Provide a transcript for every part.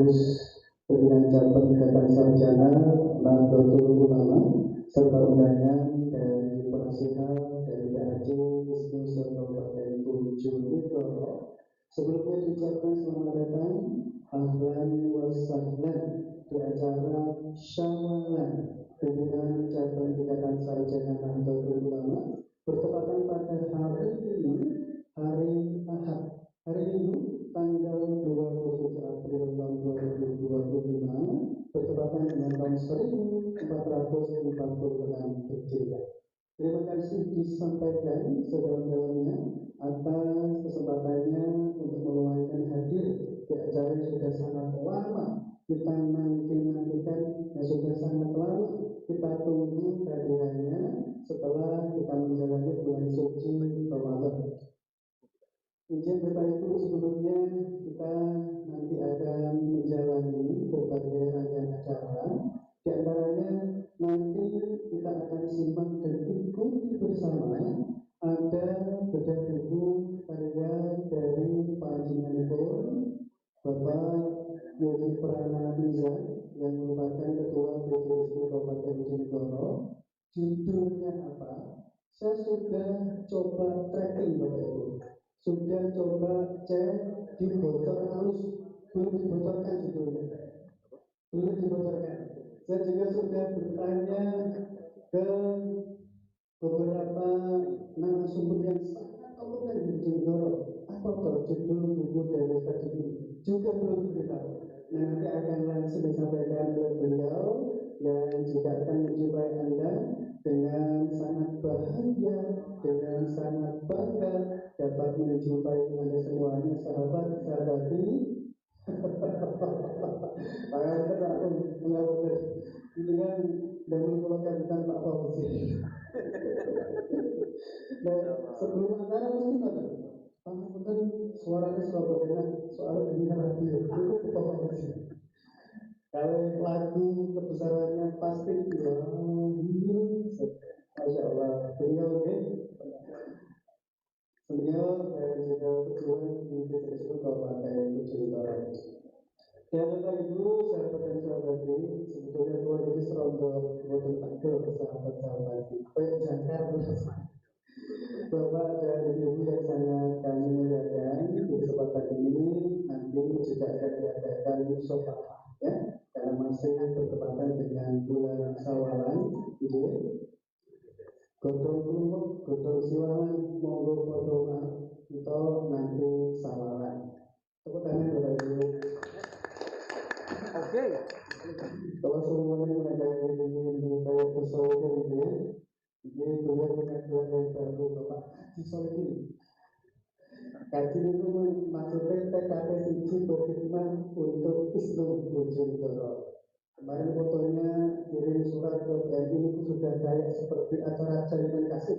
sekaligus pimpinan cabang tingkatan sarjana Nahdlatul Ulama serta undangan dari penasihat dari PAJ Bisnis Kabupaten Bojonegoro. Sebelumnya diucapkan selamat datang, ahlan wa sahlan di acara Syawalan pimpinan cabang tingkatan sarjana Nahdlatul Ulama bertepatan pada hari ini, hari Ahad, hari Minggu tanggal 27 April tahun 2025 bertepatan dengan tahun 1446 Hijriah. Terima kasih disampaikan sedalam-dalamnya atas kesempatannya untuk meluangkan hadir di acara yang sudah sangat lama kita nantikan, yang sudah sangat lama kita tunggu kehadirannya setelah kita menjalani bulan suci Ramadan. Izin Bapak Ibu, sebelumnya kita nanti akan menjalani berbagai rangkaian acara. Di antaranya nanti kita akan simak dan ikuti bersama ada bedah buku karya dari panjenenganipun Bapak Yogi Pranatiza yang merupakan Ketua PJSD Kabupaten Bojonegoro. Judulnya apa? Saya sudah coba tracking Bapak Ibu. Sudah coba cek di bocor halus, belum dibocorkan judulnya, belum dibocorkan. Saya juga sudah bertanya ke beberapa narasumber yang sangat kompeten di Bojonegoro, apa judul buku dari tadi ini, juga belum diberitahu. Nah, nanti akan langsung disampaikan oleh beliau yang juga akan menjumpai Anda dengan sangat bahagia, dengan sangat bangga dapat menjumpai Anda semuanya sahabat-sahabati. Makanya kita akan melakukan dengan melakukan tentang Pak Fauzi. Nah, sebelum acara mesti ada. Pangapunten suaranya selalu berbeda, soalnya dengar radio itu Pak Fauzi. Kalau lagu kebesarannya pasti ya, Masya Allah. Beliau dan juga ketua di PJSD Kabupaten Bojonegoro. Dan Bapak Ibu, sahabat dan sahabati, sebetulnya keluar ini serombong boten tegel sahabat-sahabati. Kayak jangkar Bapak dan Ibu yang sangat kami muliakan, di kesempatan ini nanti juga akan diadakan musyafahah ya, karena masih bertepatan dengan bulan Sawalan, gitu. Godong kuluk, godong siwalan, monggo godongan, itu nanti Sawalan. Tepuk tangan Bapak Ibu. Oke. Kalau semuanya mereka ini kayak bersolidar gitu ya. Ini beliau pengakuan yang baru Bapak Haji Solihin. Kaji itu maksudnya TKP siji berkhidmat untuk Islam Bojonegoro. Kemarin fotonya kirim surat ke BNI itu sudah kayak seperti acara jalinan kasih.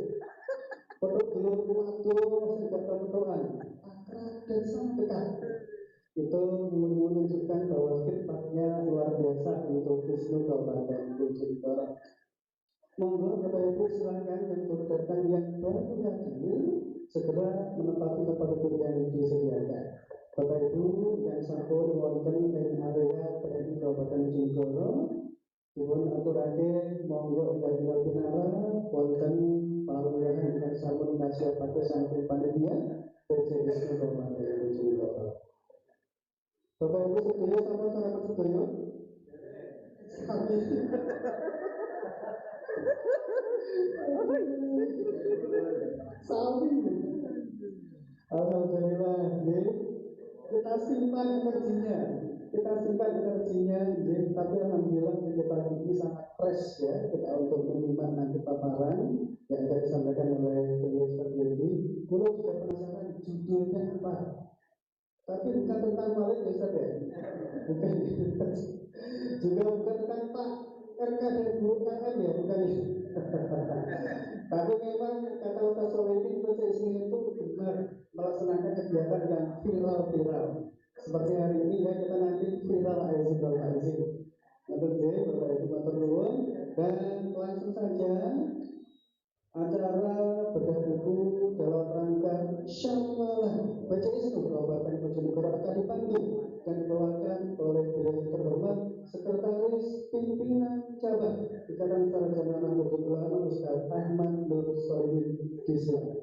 Foto belum waktu sehingga pertemuan akrab dan sangat dekat. Itu menunjukkan bahwa khidmatnya luar biasa untuk Islam Kabupaten Bojonegoro. Monggo Bapak Ibu silakan yang baru datang yang baru hadir segera menempati tempat duduk yang disediakan. Bapak Ibu yang sampun wonten ing area PNI Kabupaten Bojonegoro, dipun aturake monggo tinggal pinara wonten pawuyahan ingkang sampun kasiapake saking panitia PJSD Kabupaten Bojonegoro. Bapak Ibu sedaya sama masyarakat sedaya. Sami. Alhamdulillah, kita simpan energinya, tapi alhamdulillah kita pagi ini sangat fresh ya, kita untuk menyimak nanti paparan yang akan disampaikan oleh beliau sendiri. Kalau juga penasaran judulnya apa, tapi bukan tentang Walid ya Ustaz ya, bukan juga bukan tentang Pak RK dan Bu KM ya, bukan ya. Tapi memang kata Ustaz Solihin, PJSD itu benar melaksanakan kegiatan yang viral-viral. Seperti hari ini ya, kita nanti viral Aizin Bapak Aizin. Nanti Bapak Ibu matur nuwun, dan langsung saja acara bedah buku dalam rangka Syawalan PJSD Kabupaten Bojonegoro akan dipandu dan dibawakan oleh terhormat Sekretaris Pimpinan Cabang Ikatan Sarjana Nahdlatul Ulama Ustaz Ahmad Nur Solihin Disla.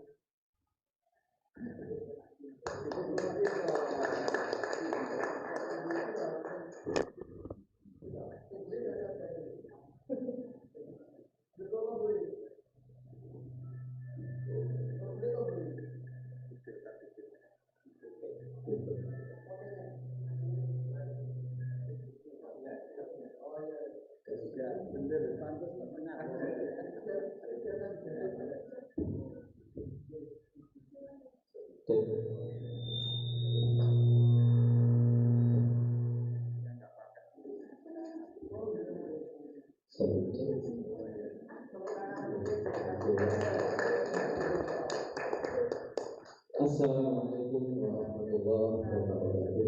Assalamualaikum warahmatullahi wabarakatuh.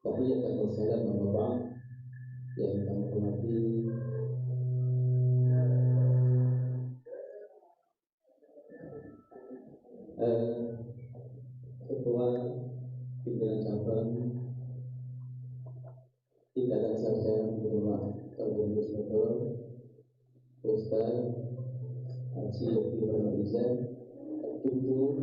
Tahiyatan wa salam wa ba'd. Yang kami hormati Ketua Pimpinan Cabang Ikatan Sarjana Nahdlatul Kabupaten Bogor, Ustaz Haji Dr. Ibrahim Rizal, Tutur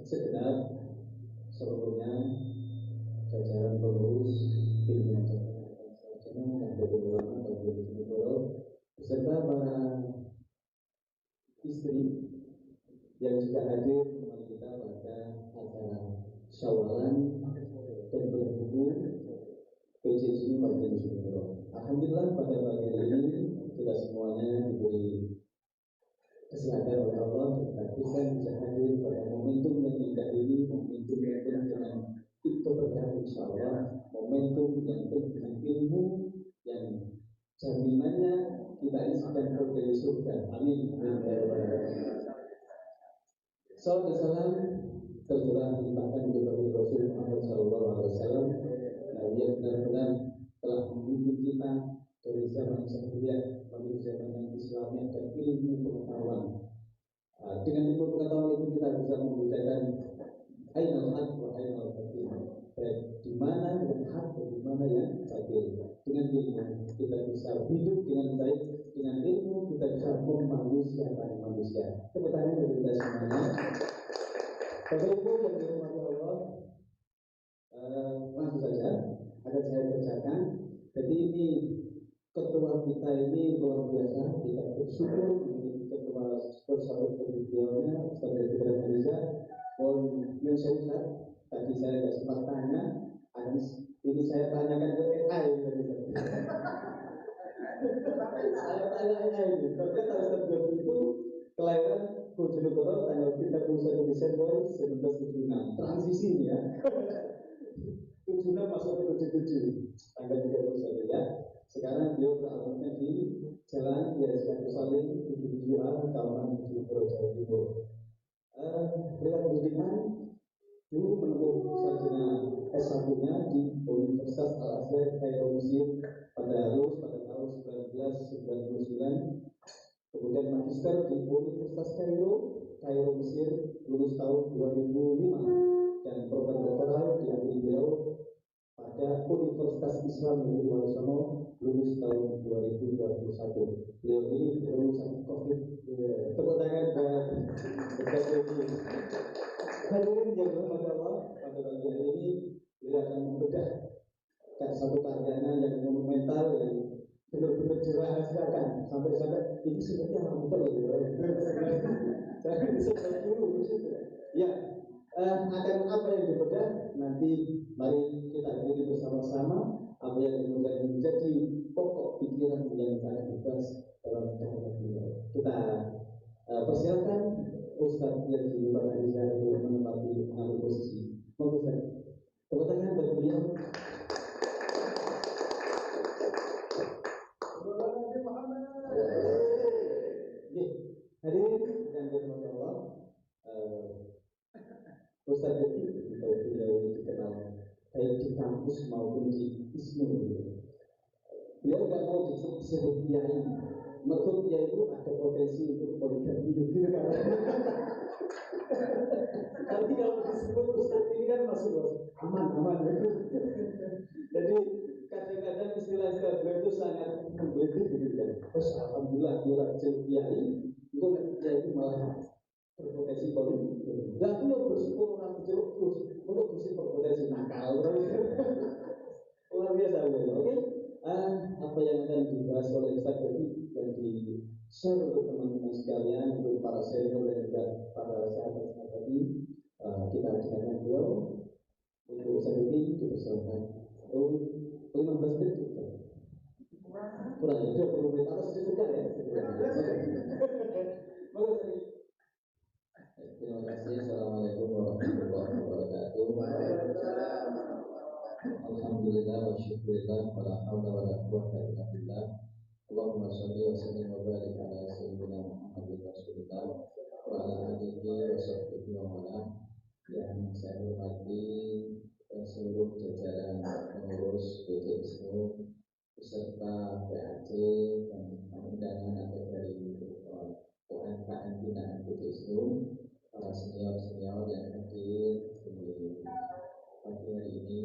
segenap seluruhnya jajaran pengurus pimpinan cabang sarjana Nahdlatul Ulama Kabupaten Bogor beserta para istri yang juga hadir bersama kita pada acara Syawalan dan berbuku PJJ Majelis Syuro. Alhamdulillah pada pagi hari ini kita semuanya diberi kesehatan oleh Allah dan kita bisa hadir pada momentum yang indah ini, momentum yang penuh dengan keberkahan insyaallah, momentum yang penuh dengan ilmu yang jaminannya kita isikan dari surga. Amin. Salam dan salam tercurah limpahkan kepada Rasul Muhammad SAW yang benar-benar telah membimbing kita dari zaman jahiliyah menuju zaman yang Islamnya dan ilmu pengetahuan. Dengan ilmu pengetahuan itu kita bisa membedakan ainal haq wa ainal batil, baik di mana yang hak dan di mana yang batil. Dengan ilmu kita bisa hidup dengan baik, dengan ilmu kita bisa memanusiakan manusia. Tepuk tangan bagi kita semuanya. Bapak Ibu yang dirahmati Allah, langsung saja akan saya bacakan. Jadi ini ketua kita ini luar biasa. Kita bersyukur memiliki ketua bersahabat beliaunya Ustaz Ibrahim Rizal. Mohon Ustaz, tadi saya tidak sempat tanya, ini saya tanyakan ke AI. Saya tanya AI ini, ternyata Ustaz itu kelahiran Bojonegoro tanggal 31 Desember 1976. Transisi ini ya. 76 masuk ke 77 tanggal 31 ya. Sekarang beliau beralamatnya di Jalan Yayasan Saling 77A Kawasan Bojonegoro Jawa Timur. Beliau pendidikan dulu menempuh sarjana S1-nya di Universitas Al Azhar Kairo Mesir pada tahun 1999. Kemudian magister di Universitas Kairo Mesir lulus tahun 2005 dan program doktoral diambil beliau pada Universitas Islam Negeri Wonosobo lulus tahun 2021. Beliau ini lulusan COVID. Tepuk tangan buat hadirin yang berhormat Allah, pada pagi hari ini beliau akan membedah satu karyanya yang monumental yang benar-benar dirahasiakan sampai ini sebenarnya apa betul ya? Jangan disebut dulu ya. Akan apa yang dibedah nanti mari kita hadiri bersama-sama apa yang kemudian menjadi pokok pikiran yang akan dibahas dalam dakwah beliau. Kita persilakan Ustaz Haji Ibrahim Rizal mengambil posisi. Monggo Ustaz. Tepuk tangan bagi beliau. Hadirin yang dirahmati Allah, Ustaz Haji beliau dikenal baik di kampus maupun di ISMU. Beliau nggak mau disebut kiai, mereka kiai itu ada potensi untuk poligami gitu kan. Tapi kalau disebut ustaz ini kan masuk aman. Jadi kadang-kadang istilah-istilah beliau itu sangat menggelitik gitu kan. Terus alhamdulillah kecil kiai itu kiai itu malah berpotensi poligami. Dan beliau bersyukur orang kecil terus untuk bisa berpotensi nakal. Luar biasa beliau. Oke. Apa yang akan dibahas oleh Ustaz tadi dan di-share untuk teman-teman sekalian, untuk para senior dan juga para sahabat-sahabat tadi, kita dengarkan beliau. Untuk Ustaz ini dipersilakan. 15 menit juga. Kurang ya, 20 menit atau secukupnya ya. Terima kasih. Assalamualaikum warahmatullahi wabarakatuh. Alhamdulillah wa syukurillah wa la hawla wa la quwwata illa billah. Allahumma shalli wa sallim wa barik ala sayyidina Muhammadin Rasulillah wa ala alihi wa sahbihi wa man. Yang saya hormati seluruh jajaran pengurus BDSU beserta PAC dan undangan atau dari UMKM binaan BDSU, para senior-senior yang hadir di pagi hari ini,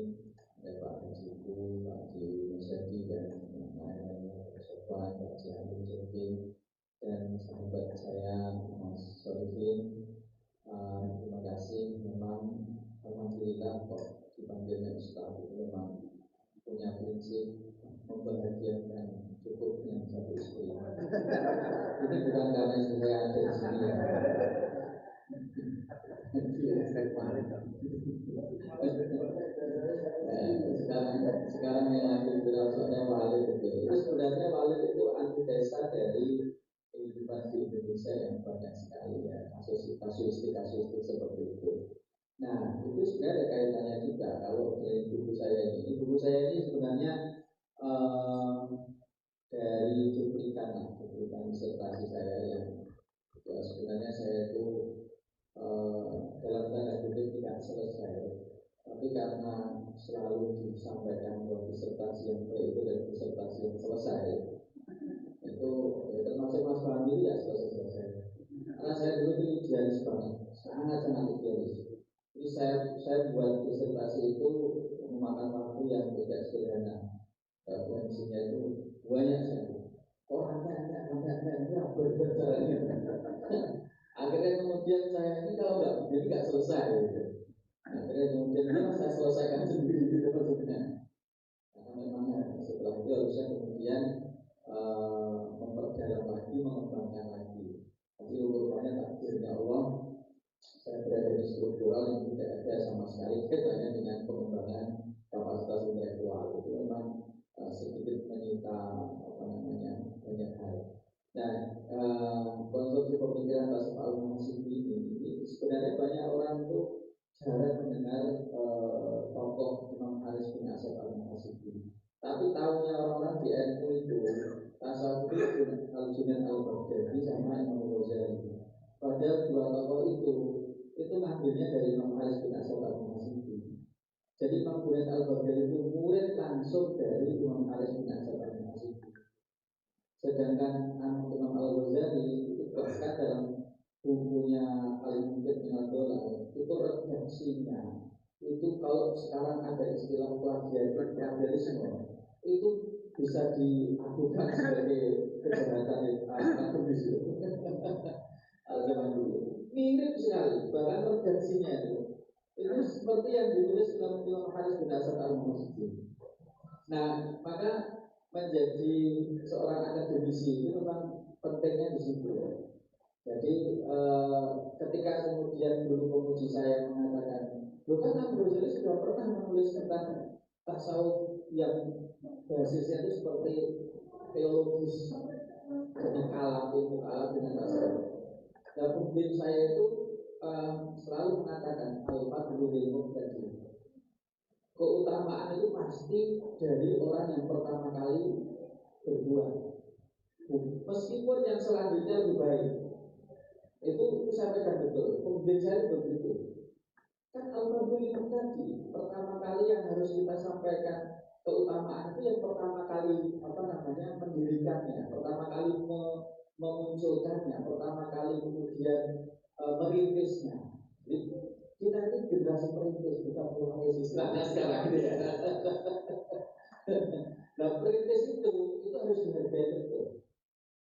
ada Pak Hajiku, Pak Haji Musyadi dan lain-lainnya, Pak Sofwan, Pak Haji Amin Jokin, dan sahabat saya Mas Solihin. Terima kasih. Memang alhamdulillah kok dipanggilnya Ustaz itu memang punya prinsip membahagiakan cukup dengan satu istri. Ini bukan karena istri saya ada di sini ya. Sekarang yang lagi berasanya walid itu sebenarnya walid itu antitesa dari kehidupan di Indonesia yang banyak sekali ya, kasuistik seperti itu. Nah itu sebenarnya ada kaitannya juga. Kalau dari buku saya ini sebenarnya dari cuplikan disertasi saya yang sebenarnya saya itu dalam tanda kutip tidak selesai, tapi karena selalu disampaikan bahwa disertasi yang baik itu dan disertasi yang selesai itu ya, termasuk Mas Fahmi tidak selesai. Karena saya dulu itu idealis banget, sangat idealis. Jadi saya buat disertasi itu memakan waktu yang tidak sederhana. Kondisinya itu banyak sekali. Orangnya berjalannya. Akhirnya kemudian saya ini kalau nggak selesai gitu. Akhirnya kemudian saya selesaikan sendiri gitu maksudnya. Karena memang setelah itu harusnya kemudian memperdalam lagi, mengembangkan lagi. Tapi rupanya takdirnya Allah, saya berada di struktural yang tidak ada sama sekali kaitannya dengan pengembangan kapasitas intelektual. Itu memang sedikit menyita banyak hal. Nah, konstruksi pemikiran Tasawuf al-Muhasibi ini sebenarnya banyak orang itu jarang mendengar tokoh Imam Haris bin Asad al-Muhasibi. Tapi tahunya orang-orang di NU itu Tasawuf al-Junaid al-Baghdadi sama Imam Ghazali. Padahal dua tokoh itu ngambilnya dari Imam Haris bin Asad al-Muhasibi. Jadi Imam Junaid al-Baghdadi itu murid langsung dari Imam Haris bin Asad al-Muhasibi. Sedangkan Imam Al-Ghazali itu bahkan dalam bukunya Al-Mufid min Ad-Dhalal itu redaksinya itu kalau sekarang ada istilah plagiarisme itu bisa diadukan sebagai kejahatan akademis zaman dulu. Mirip sekali, bahkan redaksinya itu seperti yang ditulis dalam Imam Haris bin Asad al-Muhasibi. Nah, maka menjadi seorang akademisi itu memang pentingnya di situ. Jadi ketika kemudian guru pemuji saya mengatakan, "Loh kan Abu Ghazali sudah pernah menulis tentang tasawuf yang basisnya itu seperti teologis, dengan alam, ilmu alam dengan tasawuf." Dan pembimbing saya itu selalu mengatakan al-fadlu lil muqtadi. Keutamaan itu pasti dari orang yang pertama kali berbuat, meskipun yang selanjutnya lebih baik. Itu sampaikan betul. Pembimbing saya begitu. Kan al-fadlu lil muqtadi, pertama kali yang yang harus kita sampaikan keutamaan itu yang pertama kali mendirikannya, pertama kali memunculkannya, pertama kali kemudian merintisnya. Jadi, kita ini generasi perintis, bukan pengawis istilahnya sekarang ini ya. Nah, perintis itu harus dihargai betul.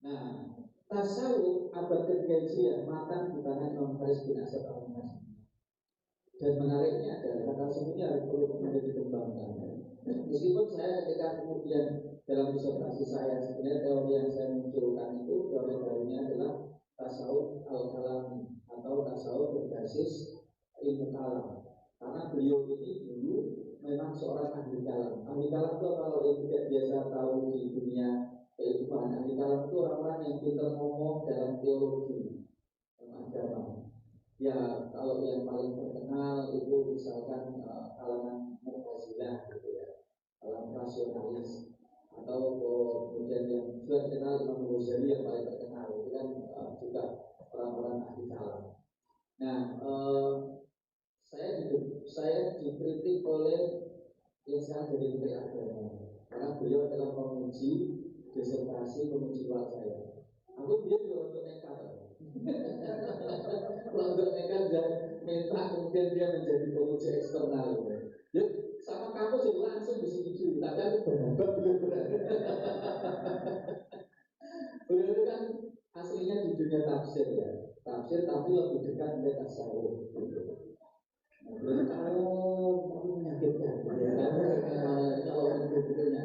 Nah, tasawuf abad ke-3 Hijriah matang di tangan Imam Haris bin Asad al-Mas'udi. Dan menariknya adalah tasawuf ini harus perlu kemudian dikembangkan. Meskipun saya ketika kemudian dalam disertasi saya sebenarnya teori yang saya munculkan itu teori barunya adalah tasawuf al-kalami atau tasawuf berbasis ilmu kalam. Karena beliau ini dulu memang seorang ahli kalam. Ahli kalam itu kalau yang tidak biasa tahu di dunia keilmuan, ahli kalam itu orang-orang yang pintar ngomong dalam teologi agama. Ya, kalau yang paling terkenal itu misalkan kalangan Mu'tazilah gitu ya, kalangan rasionalis, atau kemudian yang juga dikenal Imam Ghazali yang paling terkenal itu kan juga orang-orang ahli kalam. Nah, saya dikritik oleh yang sekarang jadi Menteri Agama karena beliau adalah penguji disertasi penguji luar saya. Aku dia juga untuk nekat. Untuk nekat dan minta kemudian dia menjadi penguji eksternal. Yuk, sama kamu sih langsung disetujui. Tapi aku berharap beliau berani. Beliau itu kan aslinya di dunia tafsir ya, tafsir tapi lebih dekat dengan tasawuf. Kalau kamu menyakitkan, kalau betul-betulnya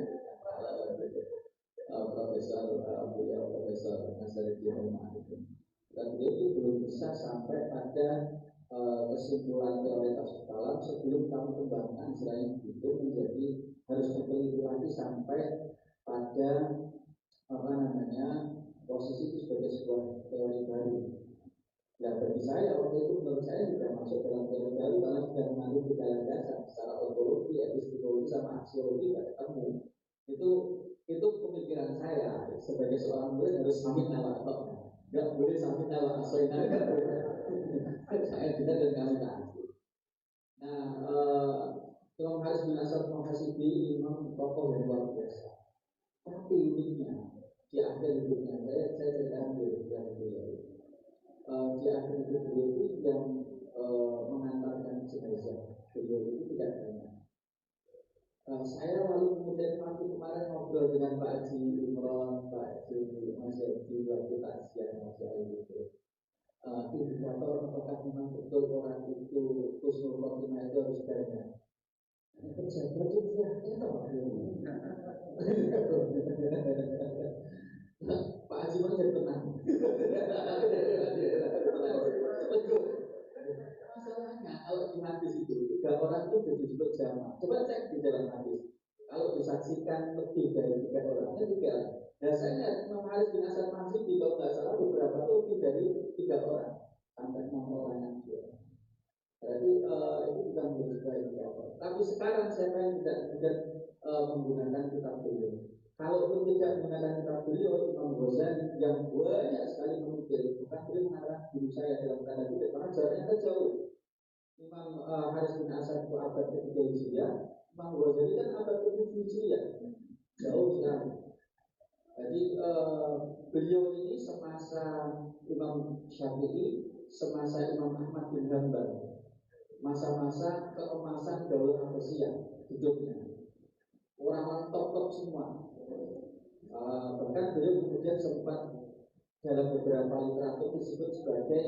Profesor beliau Profesor Nasruddin Umar itu, dan beliau itu belum bisa sampai pada kesimpulan teori tasawuf kalam sebelum kamu kembangkan selain itu menjadi harus terpeliti lagi sampai pada posisi itu sebagai sebuah teori baru. Nah, bagi saya waktu itu menurut saya tidak masuk dalam teori baru karena sudah mengandung gejala dasar secara ontologi, epistemologi sama aksiologi tidak ketemu. Itu pemikiran saya sebagai seorang murid harus samit ala atau nggak boleh samit ala asoina. Saya tidak dan kami tak. Nah, Imam Haris bin Asad Muhasibi imam tokoh yang luar biasa. Tapi uniknya di akhir hidupnya saya ceritakan yang beliau. Di akhir hidup beliau itu yang mengantarkan jenazah beliau itu tidak banyak. Saya lalu kemudian waktu kemarin ngobrol dengan Pak Haji Imron, Pak Haji Mas Haji waktu takziah Mas Haji itu. Indikator apakah memang betul orang itu husnul khotimah itu harus banyak. Pejabat itu Pak Haji Imron jadi tenang. Masalahnya kalau di hadis itu 3 orang itu sudah disebut jamaah. Coba cek di dalam hadis. Kalau disaksikan lebih dari 3 orang, kan 3. Nah, saya lihat Imam Haris bin Asad Muhasibi kalau nggak salah beberapa itu lebih dari 3 orang sampai 6 orang aja. Berarti itu bukan menjadi sebuah indikator. Tapi sekarang siapa yang tidak kemudian menggunakan kitab beliau? Kalaupun tidak menggunakan kitab beliau, Imam Ghazali yang banyak sekali menukil, bukan beliau mengarah guru saya dalam tanda kutip, karena jaraknya jauh. Imam Haris bin Asad itu abad ke-3 Hijriah, Imam Ghazali kan abad ke-7 Hijriah, jauh sekali. Jadi beliau ini semasa Imam Syafi'i, semasa Imam Ahmad bin Hanbal, masa-masa keemasan Daulah Abbasiyah hidupnya. Orang-orang top-top semua. Bahkan beliau kemudian sempat dalam beberapa literatur disebut sebagai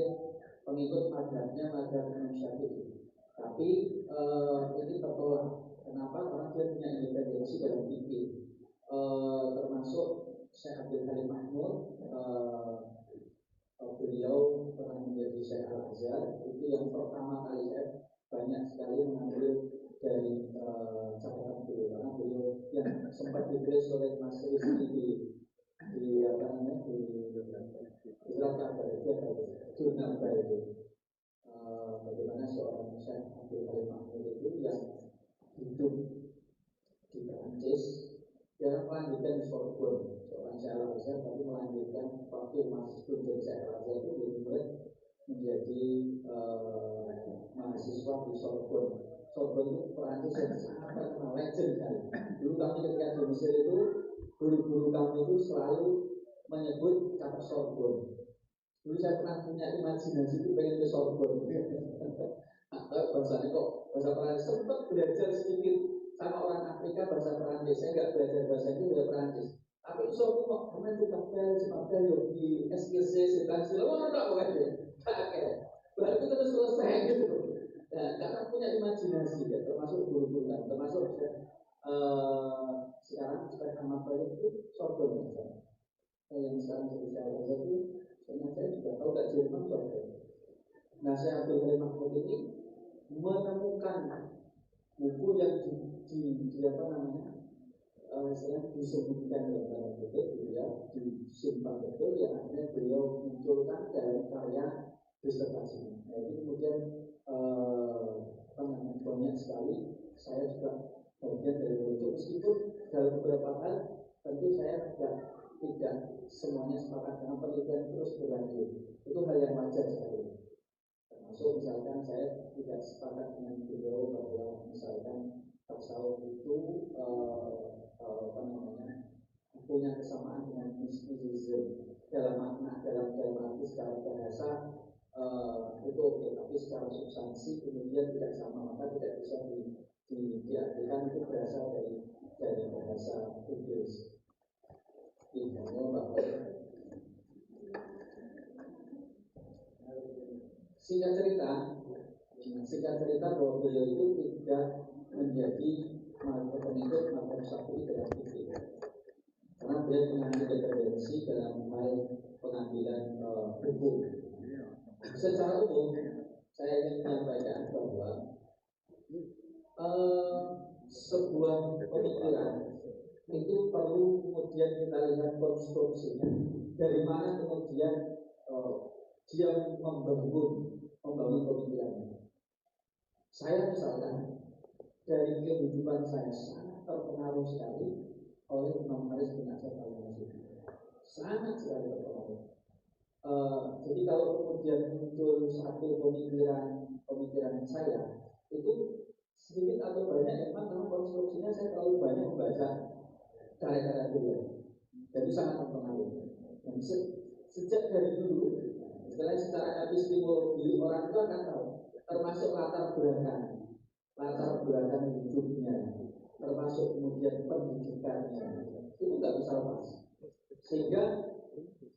pengikut madhabnya madhab Imam Syafi'i. Tapi ini tertolak. Kenapa? Karena dia punya independensi dalam fikih. Termasuk Syekh Abdul Halim Mahmud, beliau pernah menjadi Syekh Al-Azhar. Itu yang pertama kali saya banyak sekali mengambil dari catatan beliau, karena beliau yang sempat ditulis oleh Mas Rizky di surat kabar itu jurnal itu bagaimana seorang Syekh Abdul Halim Mahmud itu yang hidup di Perancis, dia melanjutkan di Sorbonne, seorang Syekh Al-Azhar, tapi melanjutkan waktu masih sebelum jadi Syekh Al-Azhar itu dia mulai menjadi mahasiswa di Sorbonne. Sorbonne itu Perancis yang sangat terkenal, legend kan. Dulu kami ketika di Mesir itu, guru-guru kami itu selalu menyebut kata Sorbonne. Dulu saya pernah punya imajinasi itu pengen ke Sorbonne. Bahasanya kok bahasa Perancis, sempat belajar sedikit sama orang Afrika bahasa Perancis. Saya nggak belajar bahasa Inggris, belajar Perancis. Tapi itu aku mau kemarin di kapel, semapel di SKC, situasi lama enggak boleh. Oke, berarti terus selesai gitu. Nah, karena punya imajinasi ya, termasuk guru-guru kan, termasuk sekarang amat baik itu Sorbonne. Yang sekarang saya belajar itu, saya juga tahu gak Jerman Sorbonne. Nah, saya Abdul Halim Mahmud ini menemukan buku yang di apa namanya, istilahnya disembunyikan dalam tanda kutip, disimpan betul, yang akhirnya beliau munculkan dalam karya disertasinya. Nah, itu kemudian banyak sekali saya juga bagian dari itu, meskipun dalam beberapa hal tentu saya tidak semuanya sepakat dengan penelitian terus berlanjut. Itu hal yang wajar sekali. Termasuk misalkan saya tidak sepakat dengan beliau bahwa misalkan tasawuf itu punya kesamaan dengan mistisisme dalam makna dalam arti secara bahasa itu oke, tapi secara substansi kemudian tidak sama, maka tidak bisa diartikan itu berasal dari bahasa Inggris. Singkat cerita bahwa beliau itu tidak menjadi pengikut mazhab Syafi'i dalam fikih, karena beliau mengambil independensi dalam hal pengambilan hukum. Secara umum saya ingin menyampaikan bahwa sebuah pemikiran itu perlu kemudian kita lihat konstruksinya, dari mana kemudian dia membangun pemikirannya. Saya misalkan dari kehidupan saya sangat terpengaruh sekali oleh Imam Haris bin Asad al-Masyidi, sangat sekali terpengaruh. Jadi kalau kemudian muncul satu pemikiran saya itu sedikit atau banyak memang karena konstruksinya saya terlalu banyak membaca karya-karya beliau, jadi sangat terpengaruh. Dan sejak dari dulu, secara epistemologi orang itu akan tahu, termasuk latar belakang hidupnya, termasuk kemudian pendidikannya, itu nggak bisa lepas. Sehingga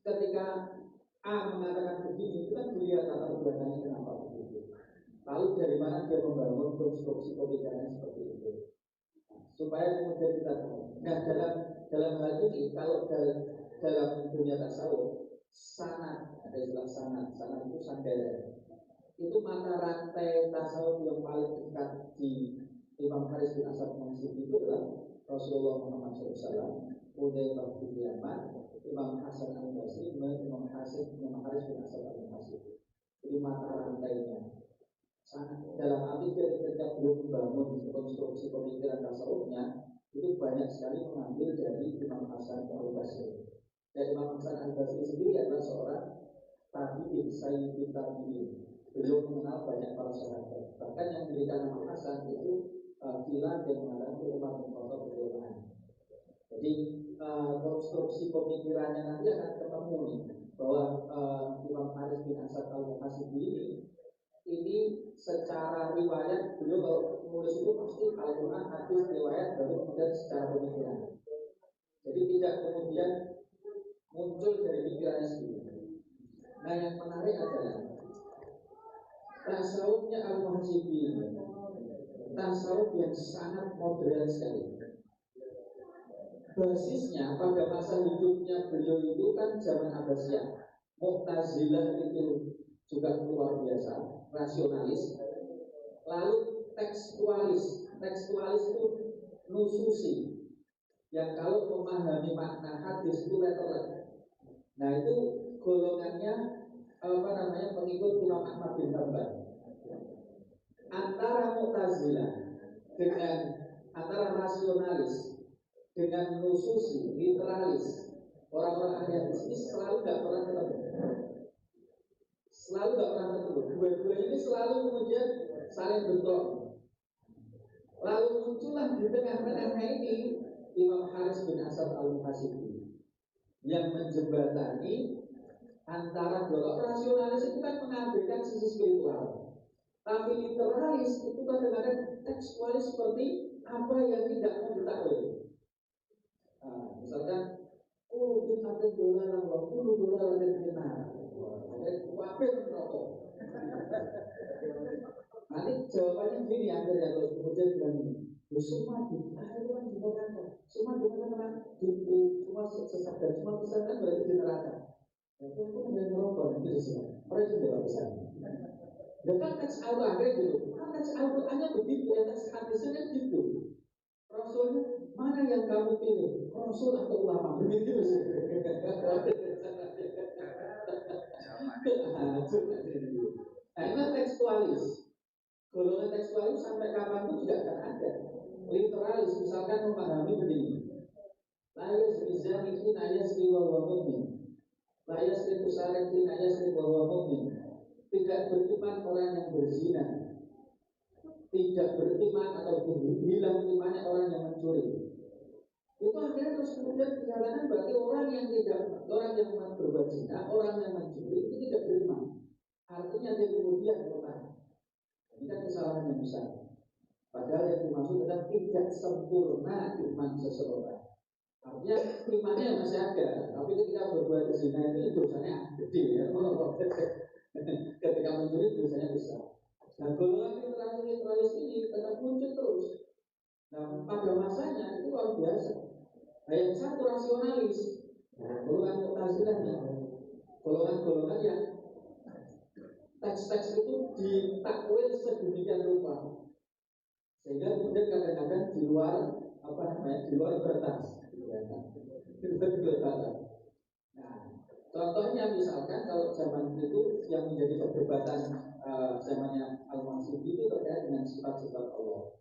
ketika A mengatakan begini, itu kan dilihat latar belakangnya kenapa begitu. Lalu dari mana dia membangun konstruksi pemikirannya seperti itu, supaya kemudian kita tahu. Nah, dalam hal ini, kalau dalam dunia tasawuf, sanad, ada istilah sanad itu sandaran. Itu mata rantai tasawuf yang paling dekat di Imam Haris bin Asad al-Masyidi itu adalah Rasulullah Muhammad SAW, Hudzaifah bin Yaman, Imam Hasan al-Basri, Imam Haris bin Asad al-Masyidi. Jadi mata rantainya sangat dalam arti ketika belum membangun konstruksi pemikiran tasawufnya, itu banyak sekali mengambil dari Imam Hasan al-Basri. Dan Imam Hasan al-Basri sendiri adalah seorang tabi'in, sayyidul tabi'in. Beliau mengenal banyak para sahabat. Bahkan yang memberikan nama Hasan itu Kilan yang mengatakan Umar bin Khattab radhiyallahu anhu. Jadi konstruksi pemikirannya nanti akan ketemu nih, bahwa Imam Haris bin Asad al-Masyidi ini secara riwayat beliau kalau menulis itu pasti Al-Quran, hadis, riwayat, baru kemudian secara pemikiran. Jadi tidak kemudian muncul dari pikirannya sendiri. Nah, yang menarik adalah tasawufnya al-Masyidi, tasawuf yang sangat modern sekali. Basisnya pada masa hidupnya beliau itu kan zaman Abbasiyah. Mu'tazilah itu juga luar biasa, rasionalis. Lalu tekstualis itu nususi, yang kalau memahami makna hadis itu letterlek. Nah, itu golongannya pengikut Imam Ahmad bin Hanbal. Antara Mu'tazilah dengan antara rasionalis dengan nususi, literalis, orang-orang ahli hadis ini selalu nggak pernah ketemu. Dua-duanya ini selalu kemudian saling bentrok. Lalu muncullah di tengah-tengahnya ini Imam Haris bin Asad al-Muhasibi yang menjembatani antara dua. Rasionalis itu kan mengabaikan sisi spiritual, tapi literalis itu kadang-kadang tekstualis seperti apa yang tidak mau ditakwil. Misalkan, oh kita ada $10, $20 ada kita, ada wabel merokok. Nanti jawabannya gini akhirnya kalau kemudian bilang ini, semua itu kan di neraka, semua di neraka, semua sesadar, semua kesadaran berarti di neraka. Tapi aku mulai merokok itu semua, orang itu tidak bisa. Dengan teks Al-Quran gitu, teks Al-Qurannya begitu, ya teks hadisnya gitu. Rasulnya mana yang kamu pilih, Rasul atau ulama? Begitu sih. Nah, itu tekstualis. Golongan tekstualis sampai kapanpun tidak akan ada. Literalis, misalkan memahami begini. La yazni zani hina yazni wa huwa mu'min. La yasriqu sariq hina yasriqu wa huwa mu'min. Tidak beriman orang yang berzina. Tidak beriman atau hilang imannya orang yang mencuri. Itu akhirnya terus kemudian dikatakan berarti orang yang berbuat zina, orang yang mencuri itu tidak beriman. Artinya dia kemudian bertahan. Ini kan kesalahan yang besar. Padahal yang dimaksud adalah tidak sempurna iman seseorang. Artinya imannya masih ada, tapi ketika berbuat zina itu dosanya gede ya. Ketika mencuri dosanya besar. Nah, golongan literalis ini tetap muncul terus. Nah, pada masanya itu luar biasa. Nah, yang satu rasionalis, golongan Mu'tazilah nih, golongan-golongan yang teks-teks itu ditakwil sedemikian rupa, sehingga kemudian kadang-kadang di luar di luar batas. Nah, contohnya misalkan kalau zaman itu yang menjadi perdebatan zamannya Al-Mansuri itu terkait dengan sifat-sifat Allah.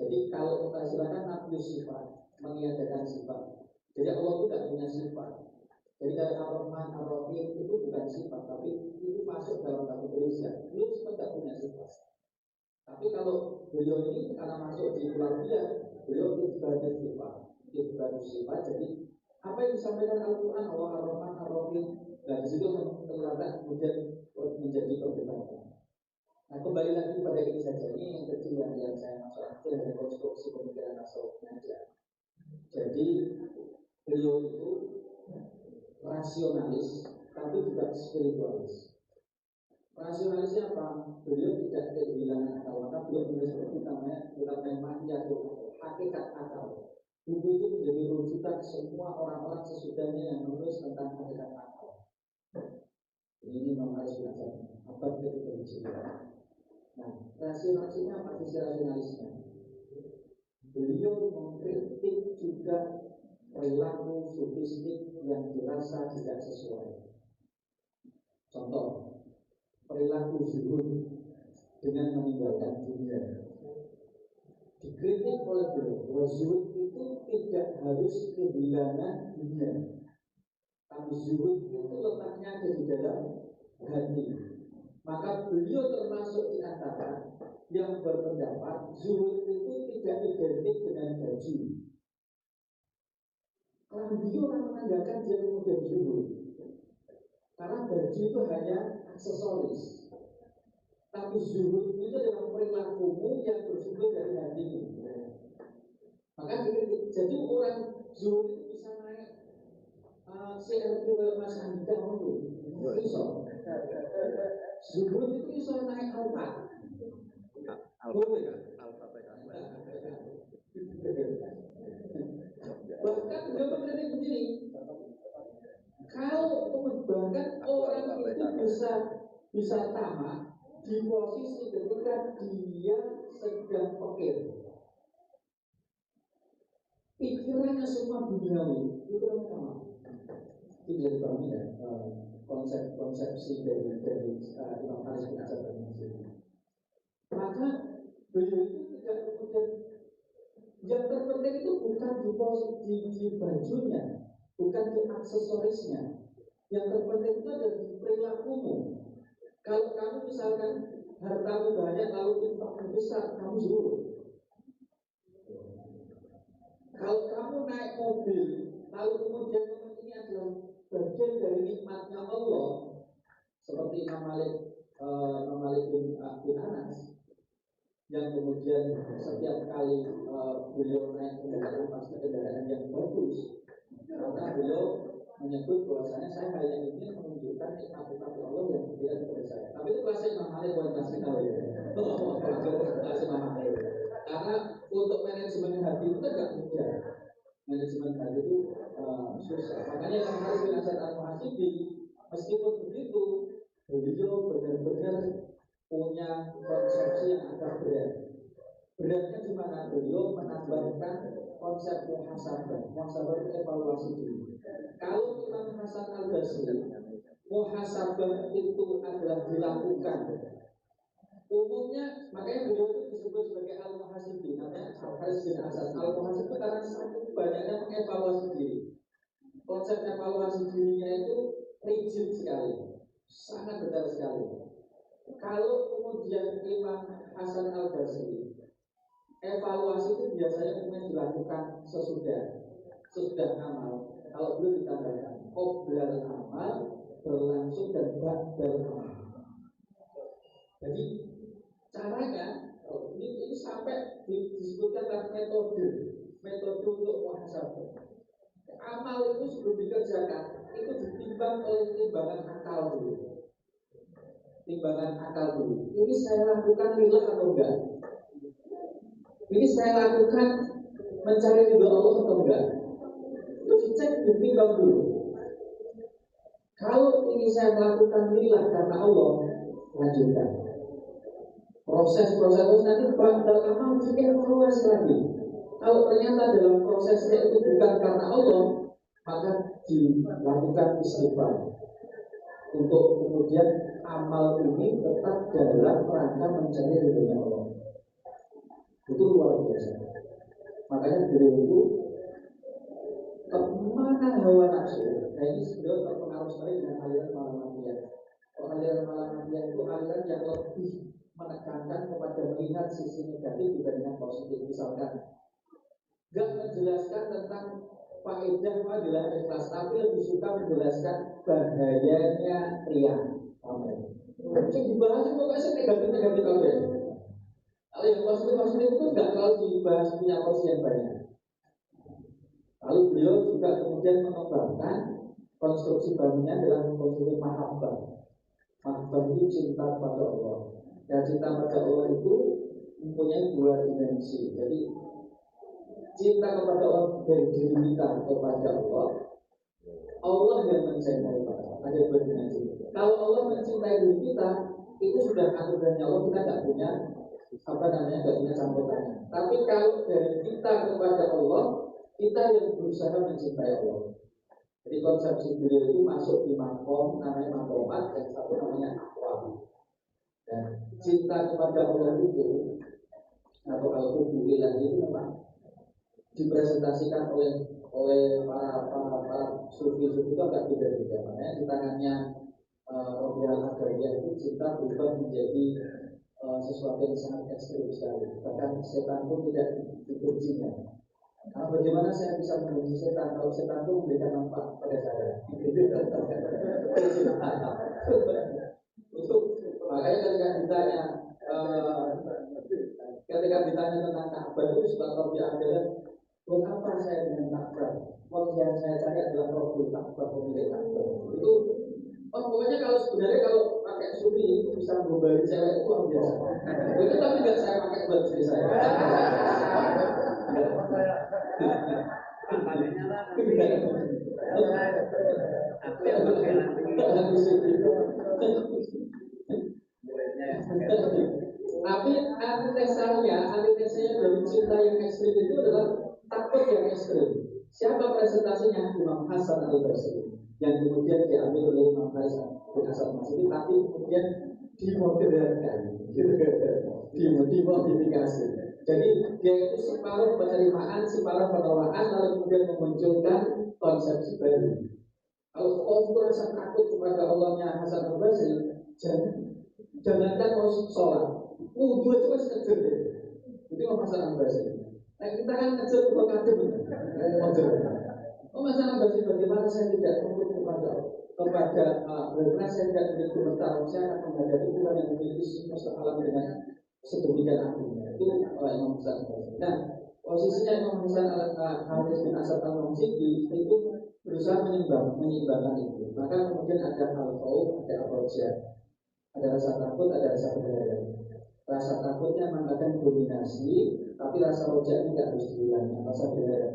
Jadi kalau kita silakan nafius sifat, meniadakan sifat. Jadi Allah itu tidak punya sifat. Jadi dari Ar-Rahman, Ar-Rahim itu bukan sifat, tapi itu masuk dalam kategori zat. Beliau tidak punya sifat. Tapi kalau beliau ini karena masuk di ulabiyah, beliau ibadah sifat, ibadah sifat. Jadi apa yang disampaikan Al-Quran, Allah Ar-Rahman, Ar-Rahim, dan di situ terletak kemudian menjadi perdebatan. Nah, kembali lagi pada ini saja, ini yang kecil yang saya masuk akhir dari konstruksi pemikiran tasawufnya aja. Jadi beliau itu rasionalis, tapi juga spiritualis. Rasionalisnya apa? Beliau tidak kehilangan akal, maka beliau menulis buku namanya kitab Mahyatul Hakikat Akal. Buku itu menjadi rujukan semua orang-orang sesudahnya yang menulis tentang hakikat akal. Ini memang harus belajar abad ke-17. Nah, rasionalisnya apa sisi rasionalisnya? Beliau mengkritik juga perilaku sufistik yang dirasa tidak sesuai. Contoh, perilaku zuhud dengan meninggalkan dunia. Dikritik oleh beliau bahwa zuhud itu tidak harus kehilangan dunia, tapi zuhud itu letaknya ada di dalam hati. Maka beliau termasuk di antara yang berpendapat zuhud itu tidak identik dengan baju. Kalau beliau orang menandakan dia kemudian zuhud, karena baju itu hanya aksesoris. Tapi zuhud itu adalah perilakumu yang bersumber dari hatimu. Maka jadi orang zuhud itu bisa naik CRT Mas Andika itu bisa. Zuhud itu bisa naik Alfa. Bahkan beliau mengkritik begini, kalau bahkan orang itu bisa tamak di posisi ketika dia sedang pikir, pikirannya semua duniawi, itu yang pertama. Itu bisa dipahami ya, konsepsi dari Imam Haris bin Asad al-Muhasibi. Maka beliau itu tidak kemudian yang terpenting itu bukan di bajunya, bukan di aksesorisnya. Yang terpenting itu ada di perilakumu. Kalau kamu misalkan hartamu banyak lalu infakmu besar, kamu zuhud. naik mobil, lalu kemudian ini adalah bagian dari nikmatnya Allah, seperti Imam Malik bin Anas, yang kemudian setiap kali beliau naik kendaraan pasti kendaraan yang bagus, karena beliau menyebut bahwasanya saya hanya ingin menunjukkan nikmat-nikmat Allah yang diberikan kepada saya. Tapi itu kelas Imam Malik, bukan kelas kita ya. Kelas Imam Malik. Karena untuk manajemen hati itu kan nggak mudah. Manajemen hati itu susah. Makanya Imam Malik bin Hasan al-Muhasibi, meskipun begitu, beliau benar-benar punya konsepsi yang agak berat. Beratnya di mana? Beliau menambahkan konsep muhasabah. Muhasabah itu evaluasi diri. Kalau Imam Hasan al-Basri, muhasabah itu adalah dilakukan. Umumnya, makanya beliau itu disebut sebagai al-muhasibi. Namanya Al-Haris bin Hasan al-Muhasibi karena saking banyaknya mengevaluasi diri. Konsep evaluasi dirinya itu rigid sekali, sangat detail sekali. Kalau kemudian Imam Hasan al-Basri, evaluasi itu biasanya umumnya dilakukan sesudah amal. Kalau belum ditambahkan qoblal amal, berlangsung dan ba'dal amal. Jadi caranya ini sampai disebutkan metode untuk muhasabah. Amal itu sebelum dikerjakan itu ditimbang oleh timbangan akal dulu. Ini saya lakukan lillah atau enggak? Ini saya lakukan mencari ridho Allah atau enggak? Itu dicek, ditimbang dulu. Kalau ini saya melakukan lillah karena Allah, lanjutkan. Proses nanti dalam amal dievaluasi lagi. Kalau ternyata dalam prosesnya itu bukan karena Allah, maka dilakukan istighfar untuk kemudian amal ini tetap dalam rangka mencari ridhonya Allah. Itu luar biasa. Makanya beliau itu kemana hawa nafsu. Nah ini beliau terpengaruh sekali dengan aliran Malamiyah. Aliran Malamiyah itu aliran yang lebih menekankan kepada melihat sisi negatif dibandingkan positif. Misalkan gak menjelaskan tentang faedah adalah ikhlas, tapi lebih suka menjelaskan bahayanya riya. Amin. Yang dibahas itu pokoknya negatif aja. Kalau yang positif itu nggak terlalu dibahas, punya porsi yang banyak. Lalu beliau juga kemudian mengembangkan konstruksi bangunnya dalam konstruksi mahabbah. Mahabbah itu cinta kepada Allah. Dan cinta kepada Allah itu mempunyai dua dimensi. Jadi cinta kepada Allah dari diri kita kepada Allah yang mencintai kita. Ada dua dimensi. Kalau Allah mencintai diri kita, itu sudah aturannya Allah, kita nggak punya nggak punya campur tangan. Tapi kalau dari kita kepada Allah, kita yang berusaha mencintai Allah. Jadi konsepsi beliau itu masuk di makom, namanya makomat, dan satu namanya akwam. Dan cinta kepada Allah itu atau al-hubbillah itu memang dipresentasikan oleh para sufi itu agak beda-beda. Makanya di tangannya Rabi'ah al-Adawiyah itu cinta berubah menjadi sesuatu yang sangat ekstrim sekali. Bahkan setan pun tidak dibencinya. Karena bagaimana saya bisa membenci setan kalau setan pun memberikan manfaat pada saya? Makanya ketika ditanya tentang Ka'bah itu setelah Rabi'ah adalah mengapa saya dengan Ka'bah? Yang saya cari adalah Rabbul Ka'bah, pemilik Ka'bah. Itu pokoknya kalau pakai sufi itu bisa membeli cewek itu luar biasa. Itu tapi nggak saya pakai buat istri saya. Tapi antitesanya dari cinta yang ekstrim itu adalah takut yang ekstrim. Siapa presentasinya? Imam Hasan al-Basri, yang kemudian diambil oleh Imam Hasan bin Hasan, tapi kemudian dimodernkan, dimodifikasi. Jadi dia itu separuh penerimaan, separuh penolakan, lalu kemudian memunculkan konsepsi baru. Kalau kau merasa takut kepada Allahnya Hasan al-Basri, jangankan mau sholat, wudhu itu masih kecil. Itu Imam Hasan al-Basri. Nah kita kan ngejar provokatif, masalah bagaimana saya tidak takut bagaimana saya tidak memiliki mental, saya akan menghadapi Tuhan yang memiliki semesta alam dengan sedemikian agungnya. Itu Imam Hasan. Nah, posisinya Imam Hasan Haris bin Asad al-Mansiki itu berusaha menyimbangkan itu. Maka kemudian ada al-khauf, ada al-rajah, ada rasa takut, ada rasa percaya. Rasa takutnya mengatakan dominasi, tapi rasa rojak ini tidak harus dihilangkan, rasa percaya.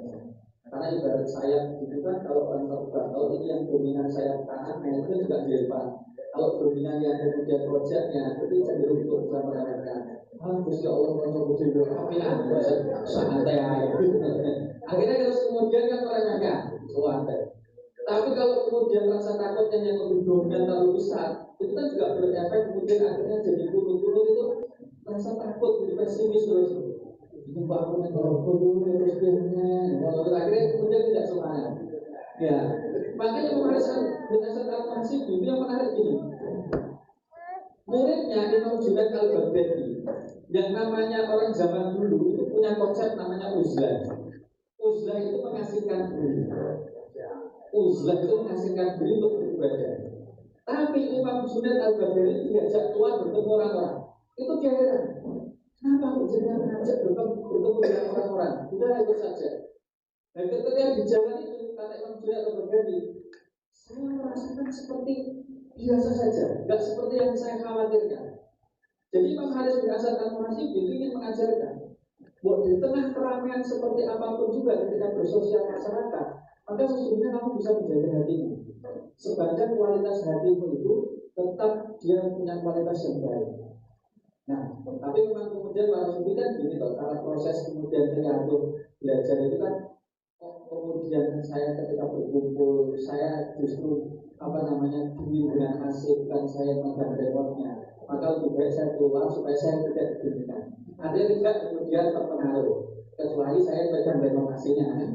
Karena ibarat sayap itu kan, kalau orang terbang, kalau ini yang dominan sayap kanan, nah itu juga dilempar. Kalau dominan yang kemudian proyeknya itu cenderung untuk bisa meremehkan. Gusti Allah kalau begitu, tapi santai aja. Akhirnya terus kemudian kan meremehkan, santai. Tapi kalau kemudian rasa takutnya yang lebih dominan terlalu besar, itu kan juga berefek kemudian akhirnya jadi turun-turun itu rasa takut, jadi pesimis terus. Bangunan terus akhirnya kemudian tidak semangat. Ya, makanya pemeriksaan berdasar al-Mansib itu yang menarik gini. Muridnya Imam Junaid al-Baghdadi yang namanya orang zaman dulu itu punya konsep namanya uzlah. Uzlah itu mengasingkan diri. Uzlah itu mengasingkan diri untuk beribadah. Tapi Imam Junaid al-Baghdadi diajak keluar bertemu orang-orang. Itu dia heran. Kenapa aku jangan mengajak bertemu dengan orang-orang? Udah ikut saja. Dan ketika di jalan itu kata Imam Junaid al-Baghdadi, saya merasakan seperti biasa saja, nggak seperti yang saya khawatirkan. Jadi Imam Haris bin Asad al-Mansiki itu ingin mengajarkan bahwa di tengah keramaian seperti apapun juga ketika bersosial masyarakat, maka sesungguhnya kamu bisa menjaga hatimu. Sepanjang kualitas hatimu itu tetap dia punya kualitas yang baik. Nah, tapi memang kemudian para sufi kan gini toh, karena proses kemudian tergantung belajar itu kan, kemudian saya ketika berkumpul, saya justru dingin dengan asik dan saya megang remote-nya. Maka lebih baik saya keluar supaya saya tidak didinginkan. Ada tidak kemudian terpengaruh, kecuali saya pegang remote AC-nya.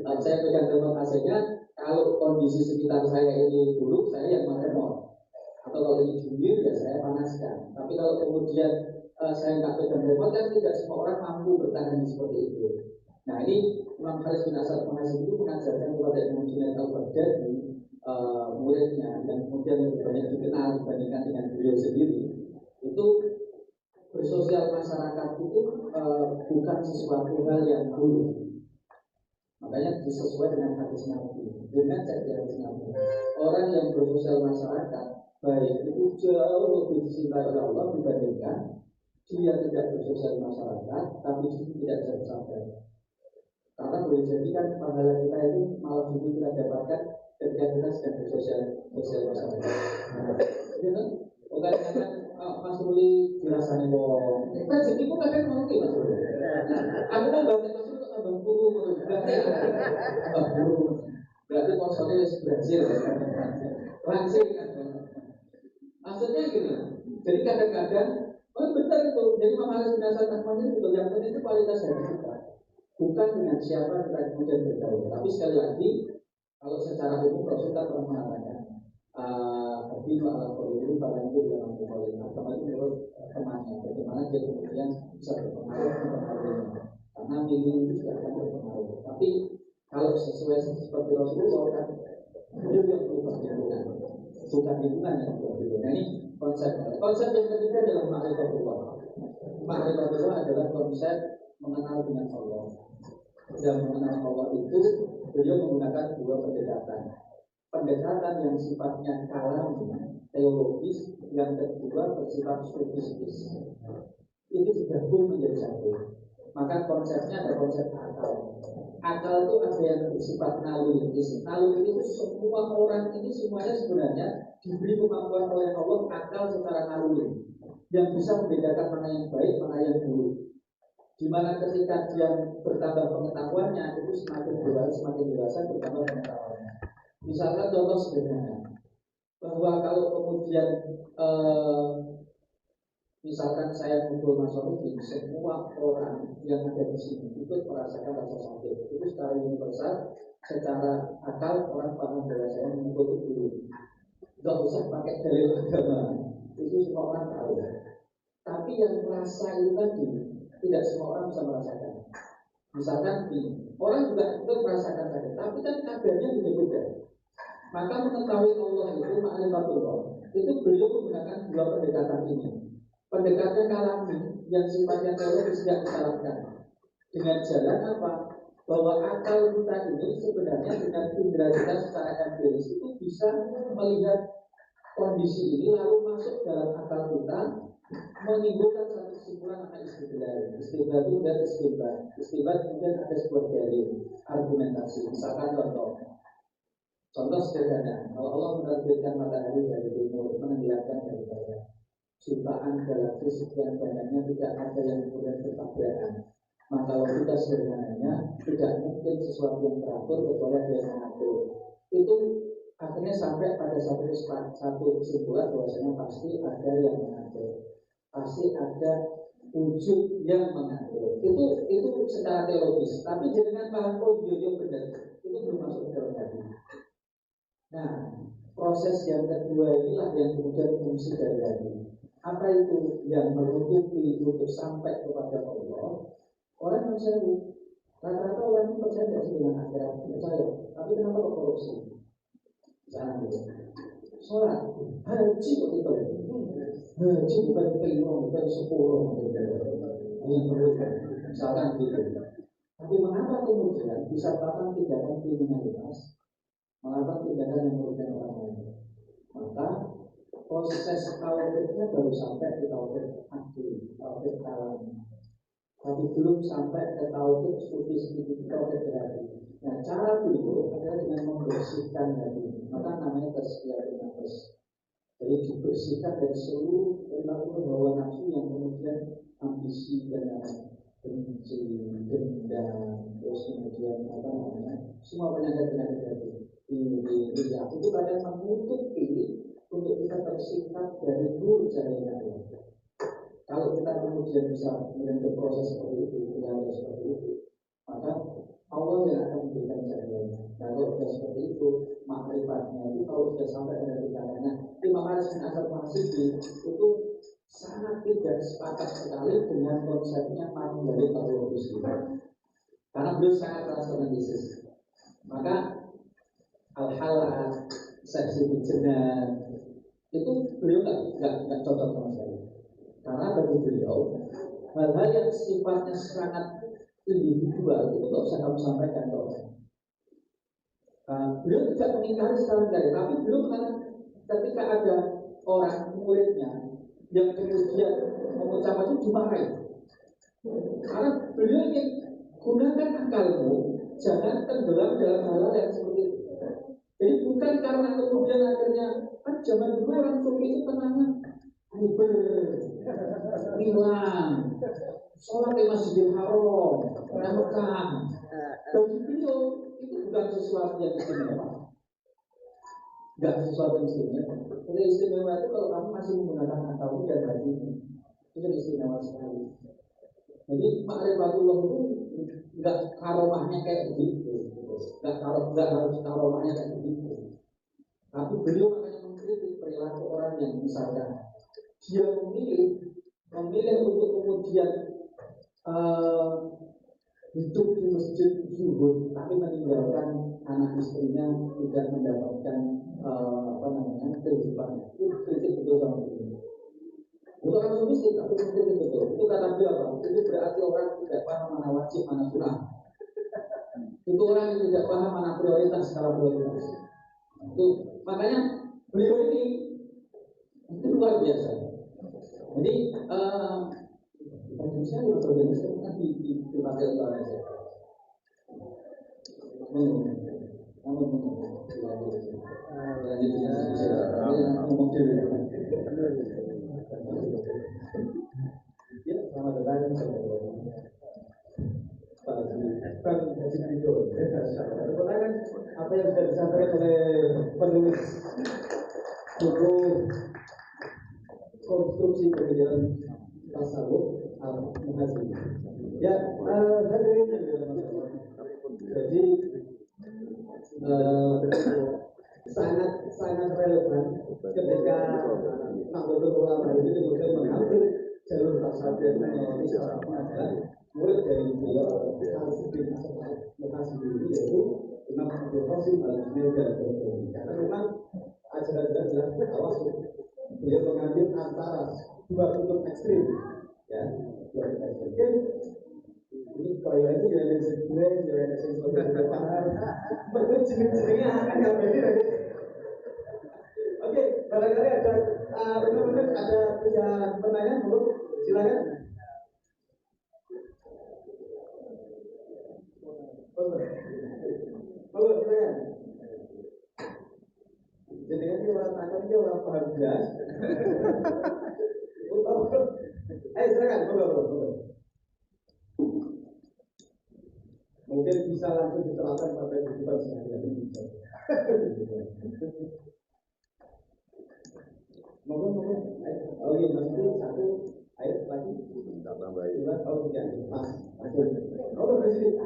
Kalau saya pegang remote AC-nya, kalau kondisi sekitar saya ini buruk, saya yang meremote. Atau kalau ini dingin, ya saya panaskan. Tapi kalau kemudian saya nggak pegang remote, kan tidak semua orang mampu bertahan seperti itu. Nah ini Imam Haris bin Asad al-Mansiki itu mengajarkan kepada Imam Junaid al-Baghdadi muridnya, dan kemudian lebih banyak dikenal dibandingkan dengan beliau sendiri. Itu bersosial masyarakat itu bukan sesuatu hal yang buruk. Makanya disesuai dengan hadis Nabi. Dengan cek hadis Nabi, orang yang bersosial masyarakat baik itu jauh lebih dicintai oleh Allah dibandingkan dia tidak bersosial masyarakat tapi justru tidak bisa bersabar. Karena boleh jadi kan pahala kita itu malah justru kita dapatkan ketika kita sedang bersosial masyarakat. Gitu? Bukan kan Mas Ruli dirasani wong. Rezeki pun kadang ngono Mas Ruli. Aku mau bantu Mas Ruli kok tambah guru. Berarti konsolnya Brazil. Langsing kan. Maksudnya gini. Jadi kadang-kadang benar itu. Jadi Imam Haris bin Asad al-Mansiki itu yang penting itu kualitas hati kita. Bukan dengan siapa kita kemudian bergaul. Tapi sekali lagi, kalau secara umum Rasulullah pernah mengatakan, Habib al-Qawli pada itu dalam Qawli agama itu menurut temannya. Bagaimana dia kemudian bisa berpengaruh mempengaruhinya. Karena milih itu juga akan berpengaruh. Tapi kalau sesuai seperti Rasulullah kan, dia yang berubah lingkungan, bukan lingkungan yang berubah lingkungan. Nah ini konsep yang ketiga adalah ma'rifatullah. Ma'rifatullah adalah konsep mengenal dengan Allah. Dan mengenal Allah itu beliau menggunakan dua pendekatan yang sifatnya kalami, teologis, yang kedua bersifat sofistis. Itu digabung menjadi satu. Maka konsepnya ada konsep akal. Akal itu ada yang bersifat naluritis. Naluritis itu semua orang ini semuanya sebenarnya diberi kemampuan oleh Allah akal secara naluri yang bisa membedakan mana yang baik, mana yang buruk. Di mana ketika dia bertambah pengetahuannya itu semakin dewasa bertambah pengetahuannya. Misalkan contoh sederhana, bahwa kalau kemudian misalkan saya kumpul Mas Rudi, semua orang yang ada di sini ikut merasakan rasa sakit. Itu secara universal, secara akal orang paham bahwa saya memukul itu dulu. Gak usah pakai dalil agama, itu semua orang tahu. Tapi yang merasa itu tadi tidak semua orang bisa merasakan. Misalkan ini, orang juga itu merasakan sakit, tapi kan kadarnya beda-beda. Maka mengetahui Allah itu ma'rifatullah, itu beliau menggunakan dua pendekatan ini. Pendekatan kalami yang sifatnya teologis yang disalahkan dengan jalan apa? Bahwa akal kita ini sebenarnya dengan indera kita secara empiris itu bisa melihat kondisi ini lalu masuk dalam akal kita menimbulkan satu kesimpulan akan istidlal. Istidlal itu dan istidlal kemudian ada sebuah dalil argumentasi. Misalkan contoh sederhana, kalau Allah menerbitkan matahari dari timur, menenggelamkan dari barat, jutaan galaksis sekian banyaknya tidak ada yang kemudian bertabrakan. Maka logika sederhananya tidak mungkin sesuatu yang teratur kecuali ada yang mengatur. Itu akhirnya sampai pada satu kesimpulan bahwasanya pasti ada yang mengatur, pasti ada wujud yang mengatur. Itu secara teologis. Tapi jangan paham benar. Itu belum masuk ke dalam hati. Nah, proses yang kedua inilah yang kemudian fungsi dari hati. Apa itu yang menutupi untuk sampai kepada Allah? Orang yang percaya, rata-rata orang itu percaya tidak sih dengan akhirat, percaya. Tapi kenapa kok korupsi? Misalnya gitu. Sholat, haji kok itu? Haji bukan kelima, bukan 10. Yang perlu misalkan gitu. Tapi mengapa kemudian disertakan tindakan kriminalitas, melakukan tindakan yang merugikan orang lain? Maka proses tauhidnya baru sampai di tauhid akli, tauhid kalam. Tapi belum sampai ke tauhid spesifik tauhid hati. Nah, cara beliau adalah dengan membersihkan hati. Maka namanya tazkiyatun nafs. Jadi dibersihkan dari seluruh perilaku hawa nafsu yang kemudian ambisi dan benci, dendam, terus kemudian semua penyakit-penyakit hati. Itu kadang menutupi untuk kita tersikap dari nur cahaya Allah. Kalau kita kemudian bisa menyentuh proses seperti itu, berjalan seperti itu, maka Allah yang akan memberikan cahayanya. Nah, kalau sudah seperti itu, makrifatnya itu kalau sudah sampai pada tingkatannya, Imam Haris bin Asad Mahasibi itu sangat tidak sepakat sekali dengan konsepnya paling dari teologis itu. Karena beliau sangat transformatis. Maka al-halat, seksi bijenan, itu beliau nggak cocok sama sekali. Karena bagi beliau hal-hal yang sifatnya sangat individual itu nggak usah kamu sampaikan ke orang. Beliau tidak mengingkari secara dari, tapi beliau mengatakan ketika ada orang muridnya yang kemudian mengucapkan itu dimarahi. Karena beliau ingin gunakan akalmu, jangan tenggelam dalam hal-hal yang seperti itu. Jadi bukan karena kemudian akhirnya zaman dulu orang sufi itu tenangnya hilang, sholat di Masjidil Haram, Mekah. Bagi beliau itu bukan sesuatu yang istimewa, bukan sesuatu yang istimewa. Jadi istimewa itu kalau kamu masih menggunakan akalmu dan hatimu, itu istimewa sekali. Jadi ma'rifatullah itu nggak karomahnya kayak begitu, nggak harus karomahnya kayak begitu. Tapi beliau makanya mengkritik perilaku orang yang misalkan dia memilih untuk kemudian hidup di masjid zuhud, tapi meninggalkan anak istrinya tidak mendapatkan kehidupan. Itu kritik betul sama ini. Itu orang mistik, tapi kritik betul. Itu kata dia apa? Itu berarti orang tidak paham mana wajib, mana sunnah. Itu orang yang tidak paham mana prioritas, skala prioritas. Itu makanya beliau ini itu luar biasa. Jadi saya udah berbiasa kan dipakai untuk aja. Ngomong dulu. Ya, selamat datang. Kan haji video. Pertanyaan apa yang sudah disampaikan oleh penulis buku konstruksi pemikiran tasawuf al-muhasib. Ya, hadirin yang dirahmati. Jadi sangat relevan ketika Nahdlatul Ulama ini kemudian mengambil jalur tasawuf yang adalah murid dari beliau harus lokasi ini yaitu Imam Abdul Qasim Al-Junaidi karena memang ajaran jelas awas beliau mengambil antara dua kutub ekstrim ya dua kutub ekstrim. Ini kalau itu yang sebenarnya yang sebenarnya paham berjenis-jenisnya akan yang berbeda. Oke, barangkali ada benar-benar ada pertanyaan belum? Silakan. Silakan. Jadi kan dia orang takut dia orang paham jelas. Silakan, boleh. Mungkin bisa langsung diterapkan pada kehidupan sehari-hari. Monggo. Oh iya, masih satu ayat lagi. Tak tambahin. Oh iya, pas. Oh bersih.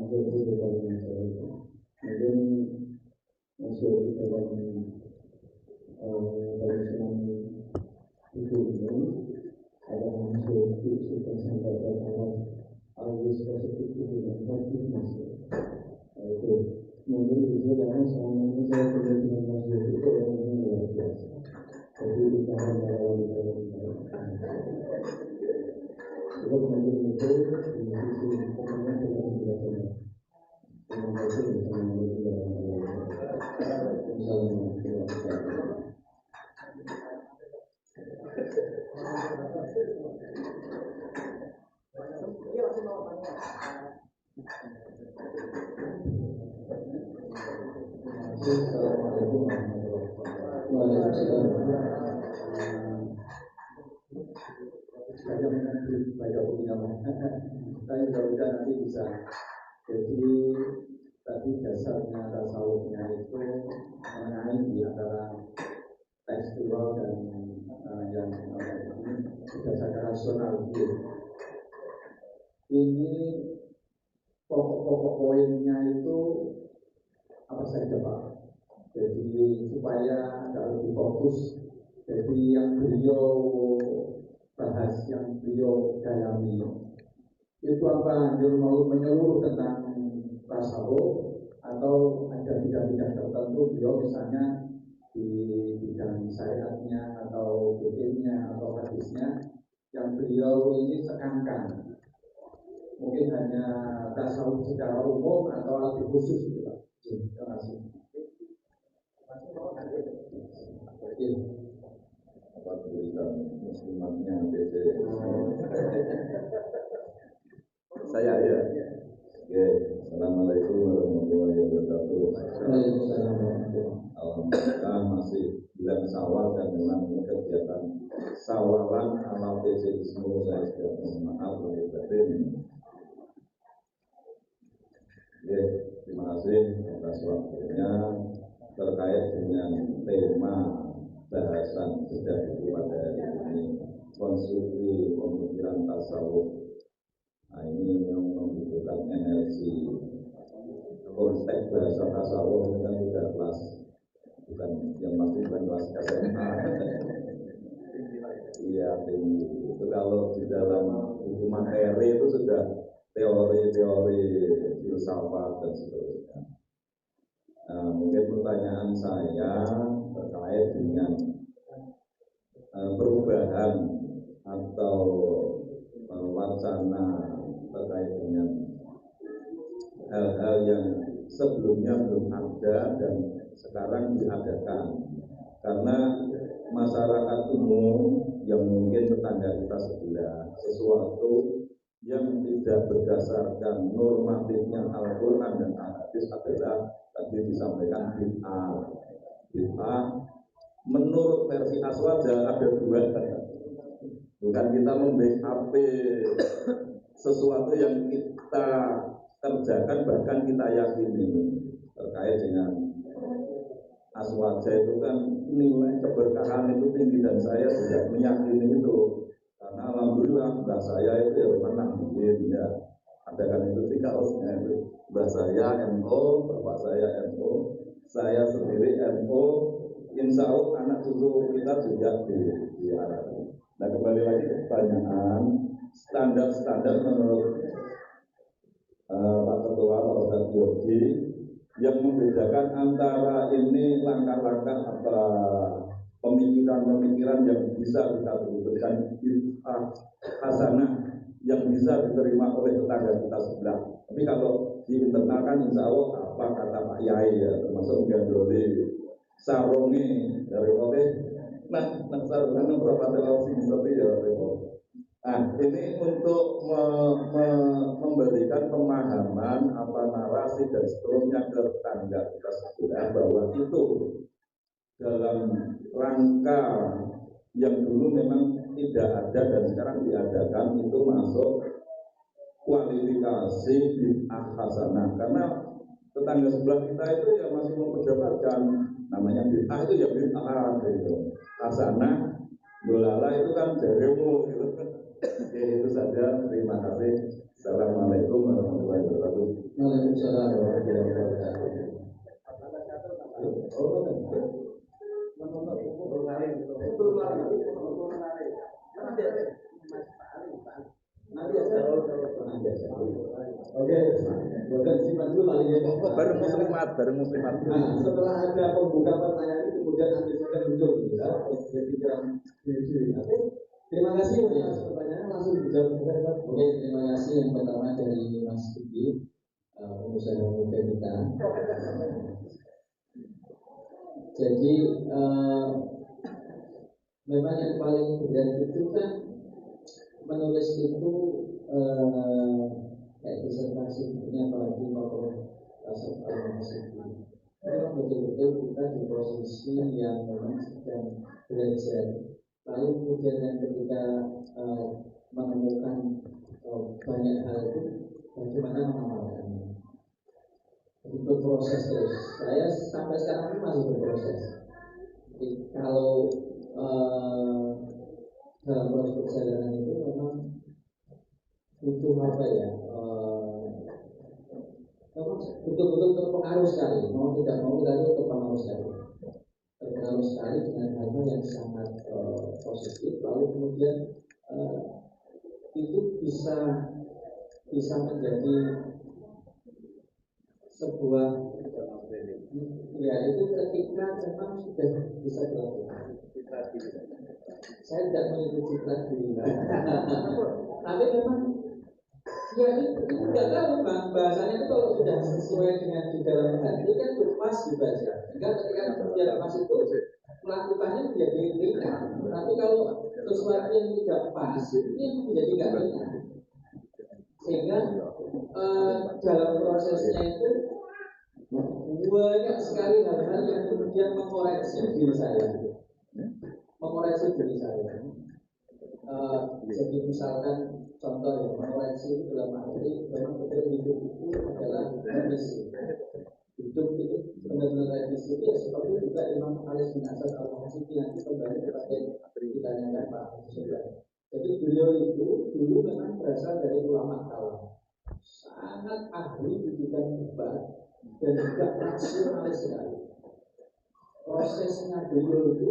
Tapi saya mungkin masuk dalam barisan itu ini ada masuk sudah sampai ke tahap alus positif itu yang masuk itu mungkin itu karena selama ini saya kerja dengan masuk itu yang luar biasa. Jadi di dalam itu kemudian itu di sisi pokoknya kita menjelaskan terima kasih bersama Saya mudah-mudahan nanti bisa. Jadi tadi dasarnya tasawufnya itu mengenai di antara tekstual dan yang berdasarkan rasional gitu. Ini pokok-pokok poinnya itu apa saja Pak? Jadi supaya agak lebih fokus. Jadi yang beliau bahas, yang beliau dalami itu apa? Menyeluruh tentang tasawuf atau ada bidang-bidang tertentu beliau misalnya di bidang syariatnya atau fikihnya atau hadisnya yang beliau ini tekankan. Mungkin hanya tasawuf secara umum atau lebih khusus gitu Pak. Terima kasih. Apa tulisan muslimatnya BC? Saya ya. Oke, assalamualaikum warahmatullahi wabarakatuh. Alhamdulillah masih bulan Syawal dan memang ini kegiatan Syawalan ala BC Ismu. Saya sudah mohon maaf lahir batin. Oke, terima kasih atas waktunya terkait dengan tema bahasan sudah pada hari ini konstruksi pemikiran tasawuf. Nah, ini yang membutuhkan energi. Konteks bahasa tasawuf ini kan sudah kelas, bukan yang masih bukan kelas SMA. Iya, tinggi. Itu kalau di dalam buku materi itu sudah teori-teori filsafat dan seterusnya. Nah, mungkin pertanyaan saya terkait dengan perubahan atau wacana terkait dengan hal-hal yang sebelumnya belum ada dan sekarang diadakan. Karena masyarakat umum yang mungkin tetangga kita sebelah sesuatu yang tidak berdasarkan normatifnya Al-Quran dan Al-Hadis adalah tadi disampaikan bid'ah. Bid'ah menurut versi Aswaja ada dua. Bukan kita membackup sesuatu yang kita kerjakan bahkan kita yakini terkait dengan aswaja itu kan nilai keberkahan itu tinggi dan saya juga meyakini itu karena alhamdulillah mbak saya itu ya menang mungkin ya ada kan itu di kaosnya itu mbak saya NO, bapak saya NO, saya sendiri NO, insya Allah anak cucu kita juga di Arab. Nah kembali lagi ke pertanyaan standar-standar menurut Pak Ketua Pak Ustadz Yogi yang membedakan antara ini langkah-langkah apa pemikiran-pemikiran yang bisa kita berikan hasanah yang bisa diterima oleh tetangga kita sebelah. Tapi kalau di internal kan insya Allah apa kata Pak Yai ya termasuk menggandoli sarungi dari oleh sarungan berapa telausi seperti ya Nah, ini untuk memberikan pemahaman apa narasi dan seterusnya ke tetangga kita sebelah bahwa itu dalam rangka yang dulu memang tidak ada dan sekarang diadakan itu masuk kualifikasi bid'ah hasanah karena tetangga sebelah kita itu ya masih memperdebatkan namanya bid'ah itu ya bid'ah gitu. Hasanah dolala itu kan jaremu gitu. Oke, itu saja. Terima kasih. Assalamualaikum warahmatullahi wabarakatuh. Waalaikumsalam warahmatullahi wabarakatuh. Oke, bukan simpan dulu paling ya. Baru muslimat. Nah, setelah ada pembuka pertanyaan itu kemudian nanti saya muncul ya. Jadi terima kasih atas pertanyaan langsung dijawab. Oke, terima kasih yang pertama dari Mas Kiki, pengusaha muda kita. Jadi memang yang paling berat itu kan menulis itu kayak disertasi punya apalagi kalau rasa masih memang betul-betul kita di posisi yang memang sedang belajar. Lalu kemudian yang ketika menemukan banyak hal itu bagaimana mengamalkannya. Itu proses terus. Saya sampai sekarang masih berproses. Jadi kalau dalam proses perjalanan itu memang butuh apa ya? Memang betul-betul terpengaruh sekali. Mau tidak mau kita itu terpengaruh sekali dengan hal-hal yang sangat positif. Lalu kemudian itu bisa menjadi sebuah ya itu ketika memang sudah bisa dilakukan. Saya tidak mengikuti diri, tapi memang ya itu tidak tahu bahasanya itu kalau sudah sesuai dengan di dalam hati kan pas dibaca. Sehingga ketika kemudian pas itu melakukannya menjadi ringan. Tapi kalau sesuatu yang tidak pas ini menjadi nggak ringan. Sehingga dalam prosesnya itu banyak sekali hal-hal yang kemudian mengoreksi diri saya. Jadi misalkan contoh yang mengoreksi itu dalam arti memang betul hidup itu adalah remisi. Hidup itu benar-benar remisi itu ya seperti juga Imam Khalis bin Asad al-Hasibi nanti kembali kepada ditanyakan Pak Sudah. Jadi beliau itu dulu memang berasal dari ulama kalam, sangat ahli di bidang debat dan juga rasionalis sekali. Prosesnya beliau itu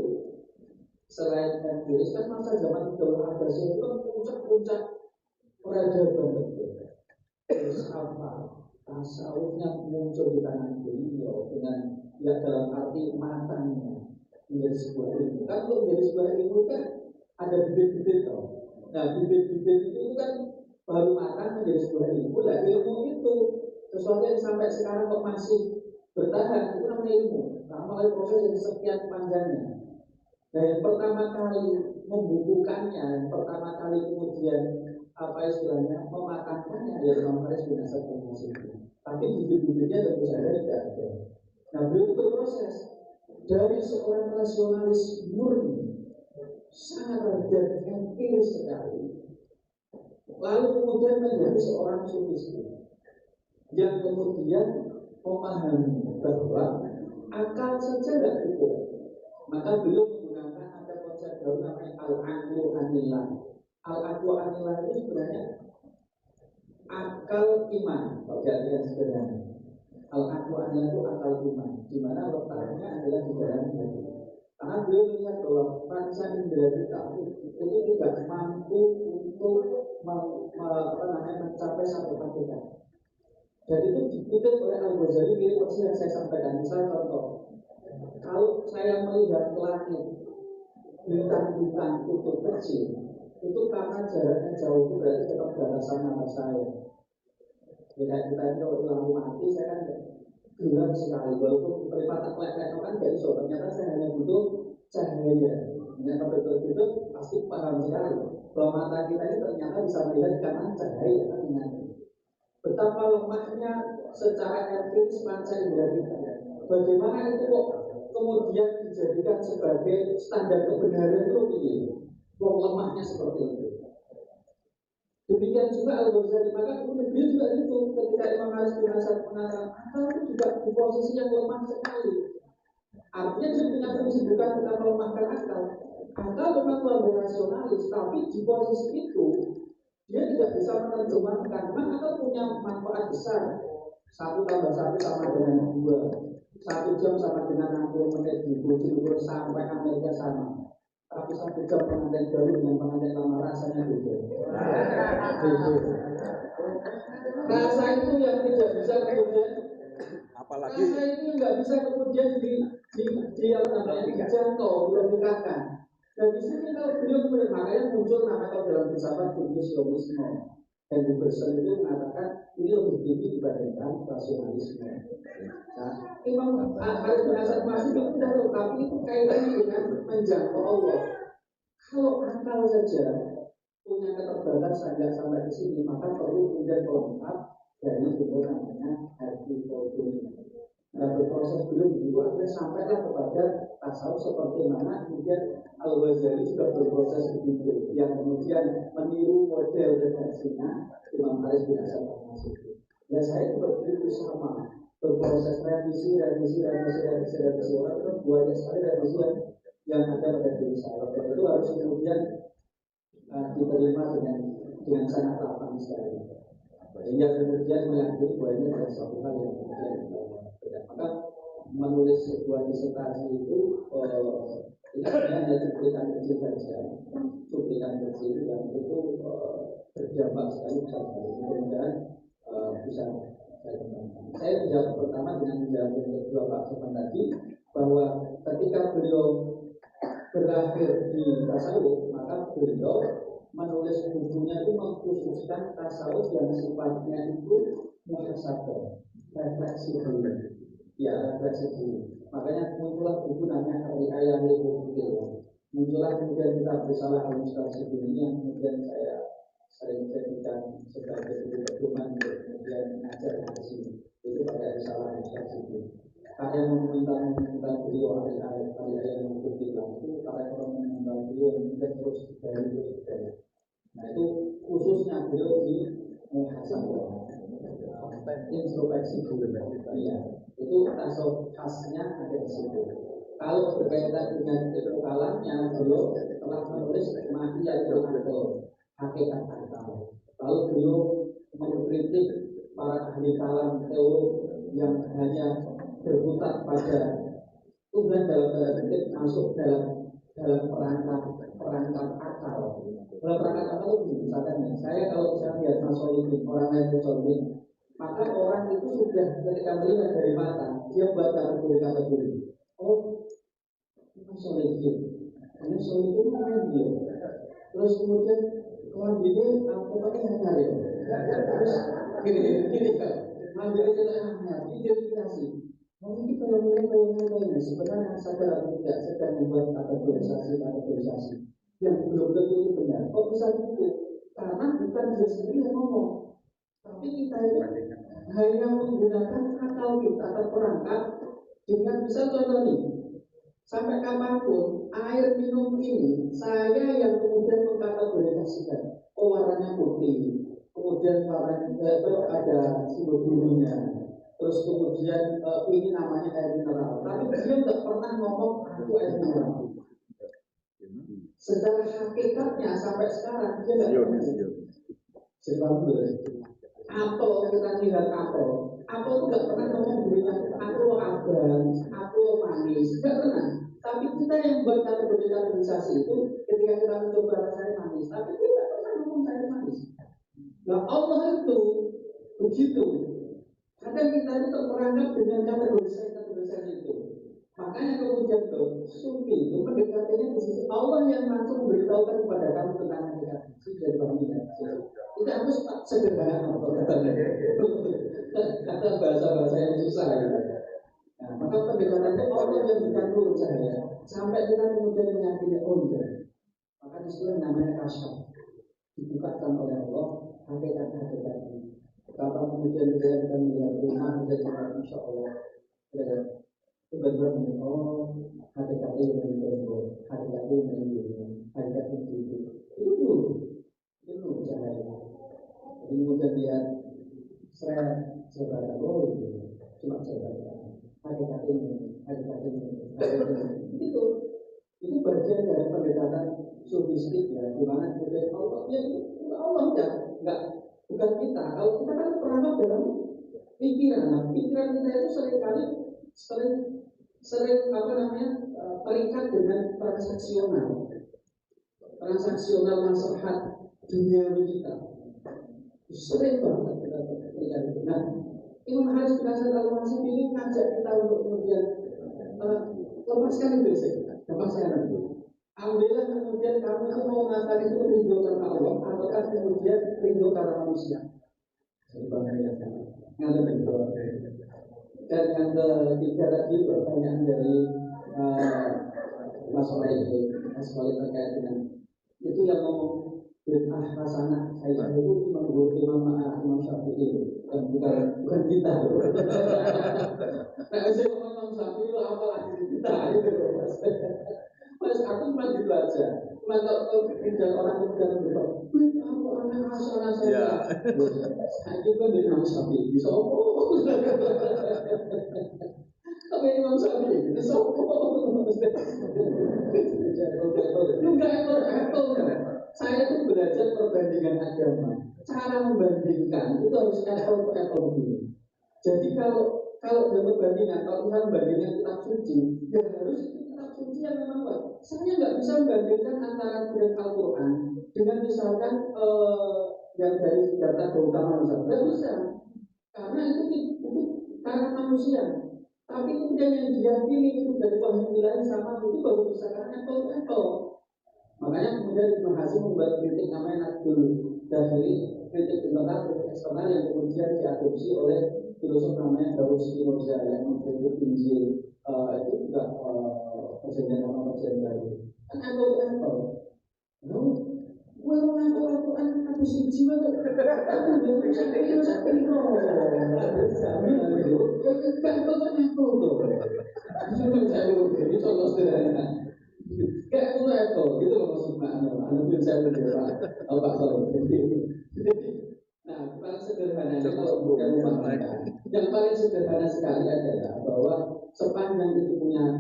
selain empiris kan masa zaman Daulah Abbasiyah itu kan puncak-puncak peradaban itu. Terus apa? Tasawufnya muncul di tangan beliau dengan ya dalam arti matangnya menjadi sebuah ilmu. Kan untuk menjadi sebuah ilmu kan ada bibit-bibit toh. Nah bibit-bibit itu kan baru matang menjadi sebuah ilmu. Lah ilmu itu sesuatu yang sampai sekarang kok masih bertahan itu namanya ilmu. Nah, melalui proses yang sekian panjangnya. Nah yang pertama kali membukukannya, yang pertama kali kemudian apa istilahnya mematangkannya ya Imam Khalis bin Asad al-Hasibi. Tapi bibit-bibitnya tentu saja tidak ada. Nah beliau itu berproses dari seorang rasionalis murni, sangat rendah, empiris sekali, lalu kemudian menjadi seorang sufi yang kemudian memahami bahwa akal saja tidak cukup, maka beliau menggunakan ada konsep baru namanya al-aqlu anillah. Al-aqlu anillah itu sebenarnya akal iman, kalau diartikan sederhana. Al-aqlu anillah itu akal iman, di mana letaknya adalah di dalam hati. Karena beliau melihat bahwa panca indera kita itu tidak mampu untuk mencapai satu hakikat. Dan itu dikutip oleh Al-Ghazali mirip persis yang saya sampaikan. Misalnya contoh, kalau saya melihat ke langit, bintang-bintang itu kecil, itu karena jaraknya jauh, itu berarti tetap batasan mata saya. Jika kita kalau lampu mati, saya kan gelap sekali. Walaupun perlipatan lek-lek kan gak iso, ternyata saya hanya butuh cahaya. Dengan betul itu pasti paham sekali bahwa mata kita ini ternyata bisa melihat karena cahaya kan dengan betapa lemahnya secara empiris panca indera kita. Bagaimana itu kok kemudian dijadikan sebagai standar kebenaran itu begini? Kok lemahnya seperti itu? Demikian juga Al-Ghazali, maka kemudian beliau juga itu ketika Imam Haris bin Hasan mengatakan akal itu juga di posisi yang lemah sekali. Artinya dia punya fungsi bukan kita melemahkan akal. Akal memang keluarga rasionalis, tapi di posisi itu dia tidak bisa menerjemahkan. Memang akal punya manfaat besar. 1 tambah 1 sama dengan 2. 1 jam sama dengan 60 menit di Bojonegoro sampai Amerika sama. Tapi 1 jam pengantin baru dengan pengantin lama rasanya beda. Rasa itu yang tidak bisa kemudian, apalagi rasa itu nggak bisa kemudian dijangkau, diberikan. Dan di sini kalau beliau kemudian makanya muncul nama kalau dalam filsafat Yomisme. Dan Huberson itu mengatakan ini lebih tinggi dibandingkan rasionalisme. Nah, Imam Haris bin Hasan masih itu tidak, tapi itu kaitannya dengan menjangkau Allah. Kalau akal saja punya keterbatasan nggak sampai di sini, maka perlu kemudian pelengkap dari itu namanya hati kolbun. Nah, berproses belum begitu, akhirnya sampailah kepada tasawuf seperti mana kemudian Al-Ghazali juga berproses begitu, yang kemudian meniru model redaksinya Imam Haris bin Hasan al-Masyri. Ya saya juga begitu sama, berproses revisi orang itu banyak sekali revisi yang ada pada diri saya. Dan itu harus kemudian diterima dengan sangat lapang sekali. Hingga kemudian meyakini bahwa ini adalah suatu hal yang kemudian maka menulis sebuah disertasi itu ini hanya cuplikan kecil saja, cuplikan kecil yang itu berdampak sekali besar sekali. Mudah-mudahan bisa saya kembangkan. Saya menjawab pertama dengan menjawab yang kedua Pak Sofan tadi bahwa ketika beliau berakhir di tasawuf, maka beliau menulis bukunya itu mengkhususkan tasawuf yang sifatnya itu muhasabah, refleksi dulu. Ya, refleksi dulu. Makanya muncullah buku namanya Ri'ayah Lil-Mufakkirin. Muncullah kemudian kita bersalah al-Mustaqim ini yang kemudian saya sering jadikan sebagai buku pedoman untuk kemudian mengajar di sini. Itu pada risalah al-Mustaqim. Karya meminta beliau Ri'ayah Lil-Mufakkirin itu karya orang meminta beliau kemudian terus dari. Nah itu khususnya beliau di muhasabah, introspeksi dulu. Iya. Itu tasawuf khasnya ada di situ. Kalau berkaitan dengan ilmu kalamnya, beliau telah menulis Mahiyatul Aql, hakikat akal. Lalu beliau mengkritik para ahli kalam teolog yang hanya berkutat pada Tuhan dalam tanda kutip masuk dalam perangkat akal. Dalam perangkat akal itu misalkan ya, saya kalau misalnya lihat Mas Solihin, orang lain Solihin, maka orang itu sudah ketika melihat dari mata, dia buat kategori. Oh, itu Solihin. Ini Solihin main dia. Terus kemudian kalau gini, apa hanya ya. Terus gini kan, ambil itu hanya identifikasi. Mungkin kalau sebenarnya sadar atau tidak sedang membuat kategorisasi yang belum tentu itu benar. Kok bisa begitu? Karena bukan dia sendiri yang ngomong, tapi kita itu hanya menggunakan akal kita terperangkap dengan misal contoh nih, Sampai kapanpun air minum ini saya yang kemudian mengkategorikan, oh warnanya putih, kemudian warnanya itu ada simbol birunya, terus kemudian ini namanya air mineral. Tapi dia nggak pernah ngomong aku air mineral. Secara hakikatnya sampai sekarang dia nggak pernah. Sebab apel kita lihat apel itu nggak pernah ngomong dirinya apel abang, apel manis, nggak pernah. Tapi kita yang buat kategorisasi itu ketika kita mencoba rasanya manis, tapi kita nggak pernah ngomong saya manis. Nah Allah itu begitu. Kadang kita itu terperangkap dengan kategorisasi itu. Makanya kemudian sufi itu pendekatannya di sisi Allah yang langsung memberitahukan kepada kamu tentang hakikat dari bangunan. Itu harus sederhana kata bahasa-bahasa yang susah gitu. Nah, maka pendekatannya Allah yang berikan nur cahaya sampai kita kemudian meyakini iya. Maka disitu namanya kasyaf dibukakan oleh Allah hakikat-hakikat ini. Kalau kemudian kita melihat rumah menjadi insya Allah tiba-tiba oh hakikat ini menjadi hakikat ini menjadi hakikat itu cahaya. Jadi kemudian lihat saya oh cuma saya hakikat ini itu bagian dari pendekatan sofistik ya, di mana kemudian Allah ya itu Allah enggak bukan kita. Kalau kita kan pernah dalam pikiran, nah, pikiran kita itu sering terikat dengan transaksional maslahat dunia kita. Sering banget kita terikat. Nah, Imam Haris bin Hasan Al-Wasif ini ngajak kita untuk kemudian lepaskan itu sih, lepaskan itu. Ambillah kemudian kamu itu mau mengatakan itu rindu karena Allah, ataukah kemudian rindu karena manusia. Dan yang ketiga tadi pertanyaan dari Mas Wali terkait dengan itu yang ngomong bid'ah hasanah saya itu menurut Imam Syafi'i bukan kita. Nah, saya ngomong Imam Syafi'i itu apa lagi kita itu Mas aku cuma gitu aja. Cuma kalau kemudian orang kemudian berkata, apa anak hasanah saya? Saya juga dari Imam Syafi'i bisa tapi Imam Syafi'i bisa saya tuh belajar perbandingan agama. Cara membandingkan itu harus apple to apple begini. Jadi kalau dalam perbandingan, kalau misalnya membandingkan kitab suci, ya harus kitab suci yang memang baik. Saya nggak bisa membandingkan antara Al-Quran dengan misalkan yang dari data keutamaan misalnya, nggak bisa, karena itu karena manusia. Tapi kemudian yang dia pilih itu dari wahyu ilahi sama itu baru bisa karena apple to apple. Makanya kemudian Ibnu Hazm membuat kritik namanya Naqdul Dahili, kritik internal, kritik eksternal yang kemudian diadopsi oleh filosof namanya Daud Spinoza yang mengkritik Injil. Itu juga perjanjian lama perjanjian baru. Kan apple to apple. Lalu, gue mau ngapel Al-Quran aku si jiwa tuh. Aku belum sampai itu sampai itu. Kan apple to apple tuh. Ini contoh sederhana. Kayak apple gitu loh maksudnya. Anu saya berdoa. Pak Soleh. Nah, paling sederhananya kalau bukan memahami, yang paling sederhana sekali adalah bahwa sepanjang itu punya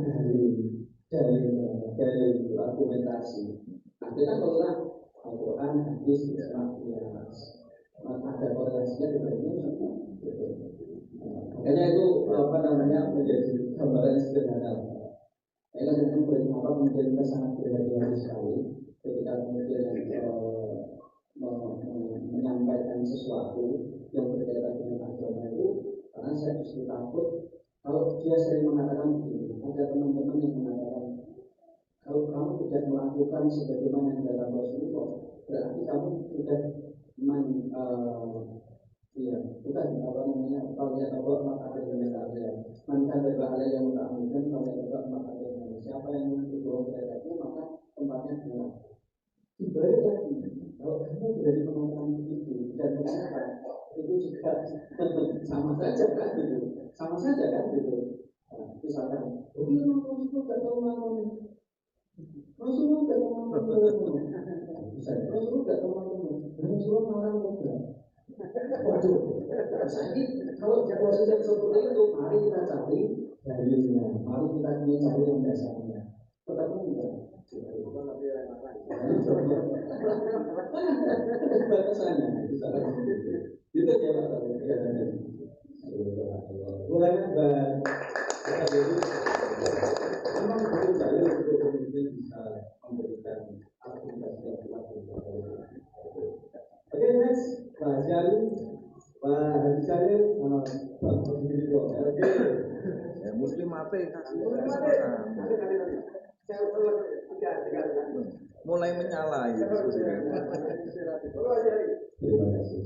dalil argumentasi. Nah, kita kalau Al-Quran, hadis, ijma, qiyas, ada korelasinya dengan ini semua. Makanya itu menjadi gambaran sederhana. Saya kan kemudian kita sangat berhati-hati sekali ketika kemudian menyampaikan sesuatu yang berkaitan dengan agama itu, karena saya justru takut kalau dia sering mengatakan begini. Ada teman-teman yang mengatakan kalau kamu tidak melakukan sebagaimana yang dalam Rasulullah, berarti kamu sudah bukan kalian Allah maka dengan kalian mankan dari yang mutaamikan kalian juga maka dengan siapa yang mendukung mereka itu maka tempatnya adalah dibalik lagi. Kalau kamu berani mengatakan begitu dan ternyata itu juga sama saja kan gitu. Misalkan, oh iya Rasulullah gak tahu ngomong, Rasulullah gak tahu ngomong, misalnya Rasulullah gak tahu ngomong, Rasulullah marah enggak? Waduh, saya kalau proses yang seperti itu, mari kita cari dalilnya, mari kita cari yang dasarnya. Tetapi enggak. Batasannya, itu dia masalahnya. Mulanya memang betul saya untuk kemudian bisa memberikan aktivitas yang dilakukan. Oke, next, Pak Jali, Pak Haji Syarif, Pak Muslim Oke, Muslim mati kasih. Mulai menyala ya diskusinya. terima kasih.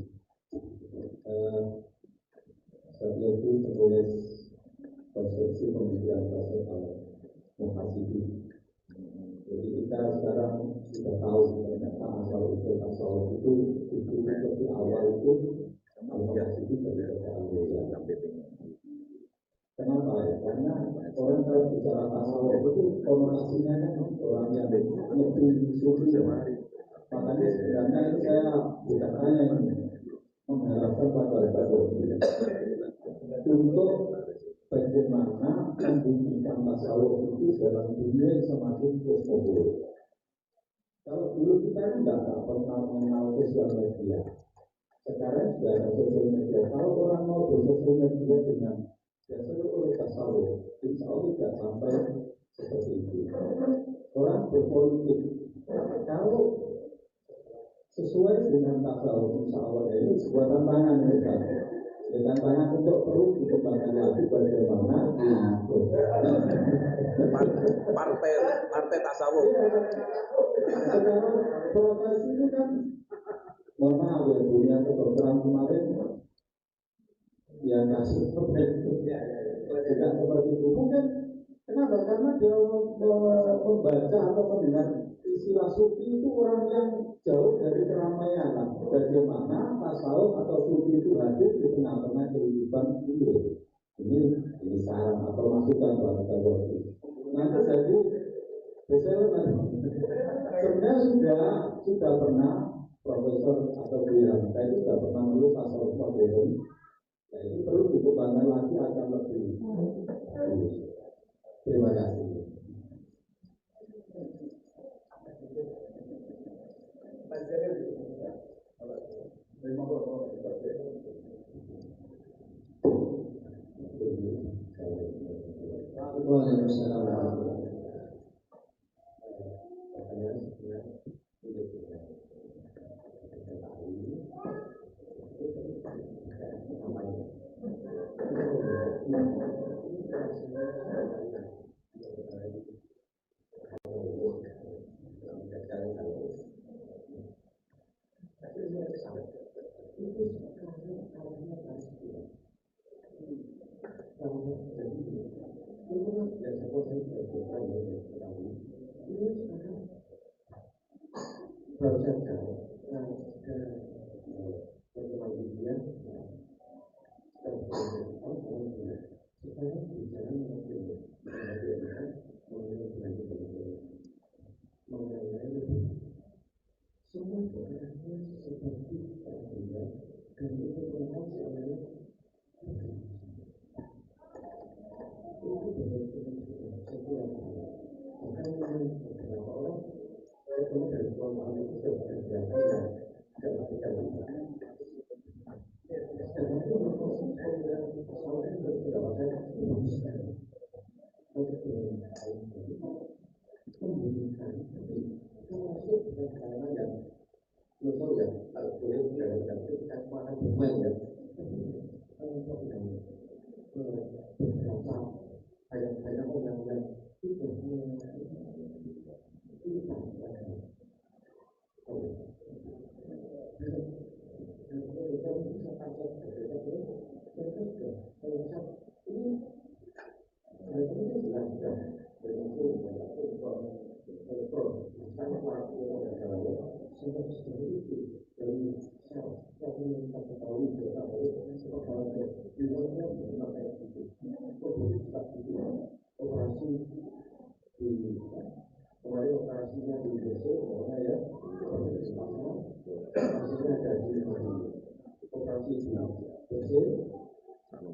Saya itu penulis konstruksi pemikiran rasional muhasibah. Jadi kita sekarang sudah tahu ternyata asal usul tasawuf itu seperti awal itu muhasibah dari kata Kenapa ya? Karena orang kalau bicara tasawuf itu konotasinya kan orang yang lebih sufi. Makanya sebenarnya itu saya bukan hanya mengharapkan pada tasawuf untuk bagaimana membunyikan tasawuf itu dalam dunia yang semakin kosmopolit. Kalau dulu kita tidak pernah mengenal sosial media, sekarang sudah ada sosial media. Kalau orang mau bersosial media dengan dasar oleh tasawuf, insya Allah tidak sampai seperti itu. Orang berpolitik, kalau sesuai dengan tasawuf, insya Allah ini sebuah tantangan mereka. Tantangan untuk perlu dikembangkan lagi bagaimana partai tasawuf. Sekarang profesi itu kan, mohon maaf ya, dunia kedokteran kemarin yang kasus tidak seperti itu. Mungkin kenapa? Karena dia membaca atau mendengar istilah sufi itu orang yang jauh dari keramaian. Bagaimana tasawuf atau sufi itu hadir di tengah-tengah kehidupan ini. Ini saran atau masukan buat kita. Nanti jadi sebenarnya sudah pernah profesor atau bilang saya itu sudah pernah menulis tasawuf modern. Nah, ini perlu dikembangkan lagi akan lebih bagus. Terima kasih. Waalaikumsalam. Baru saja perkembangan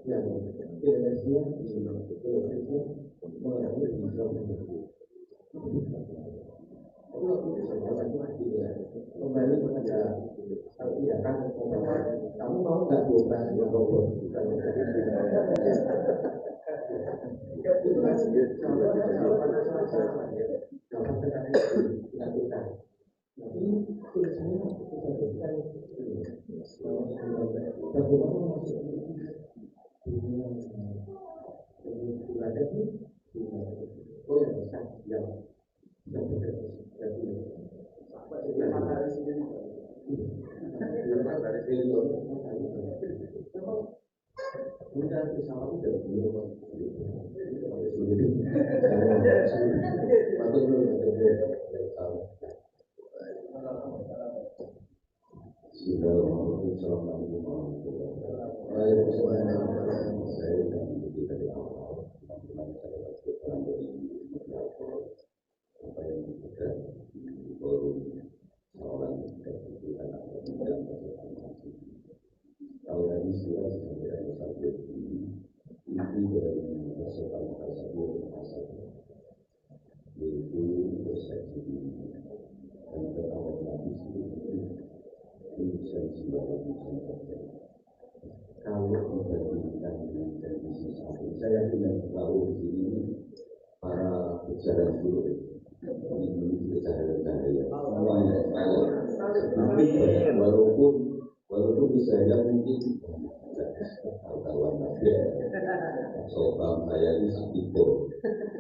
yang Indonesia mengalami kembali kepada ya kan kamu mau nggak dioperasi dengan robot itu kan kita tapi tulisannya kita berikan bagaimana masuk dunia belajar ini oh yang bisa yang matahari sendiri dari triliun kita pesawat dari dulu kalau dari istilah sebenarnya inti dari persoalan yaitu persepsi dan ketahuan habis itu sensi bahwa kalau dibandingkan dengan kondisi saat ini, saya tidak tahu di sini para pejalan dulu ini pejalan cahaya semuanya tapi walaupun bisa ya mungkin kawan tapi soal saya ini sakit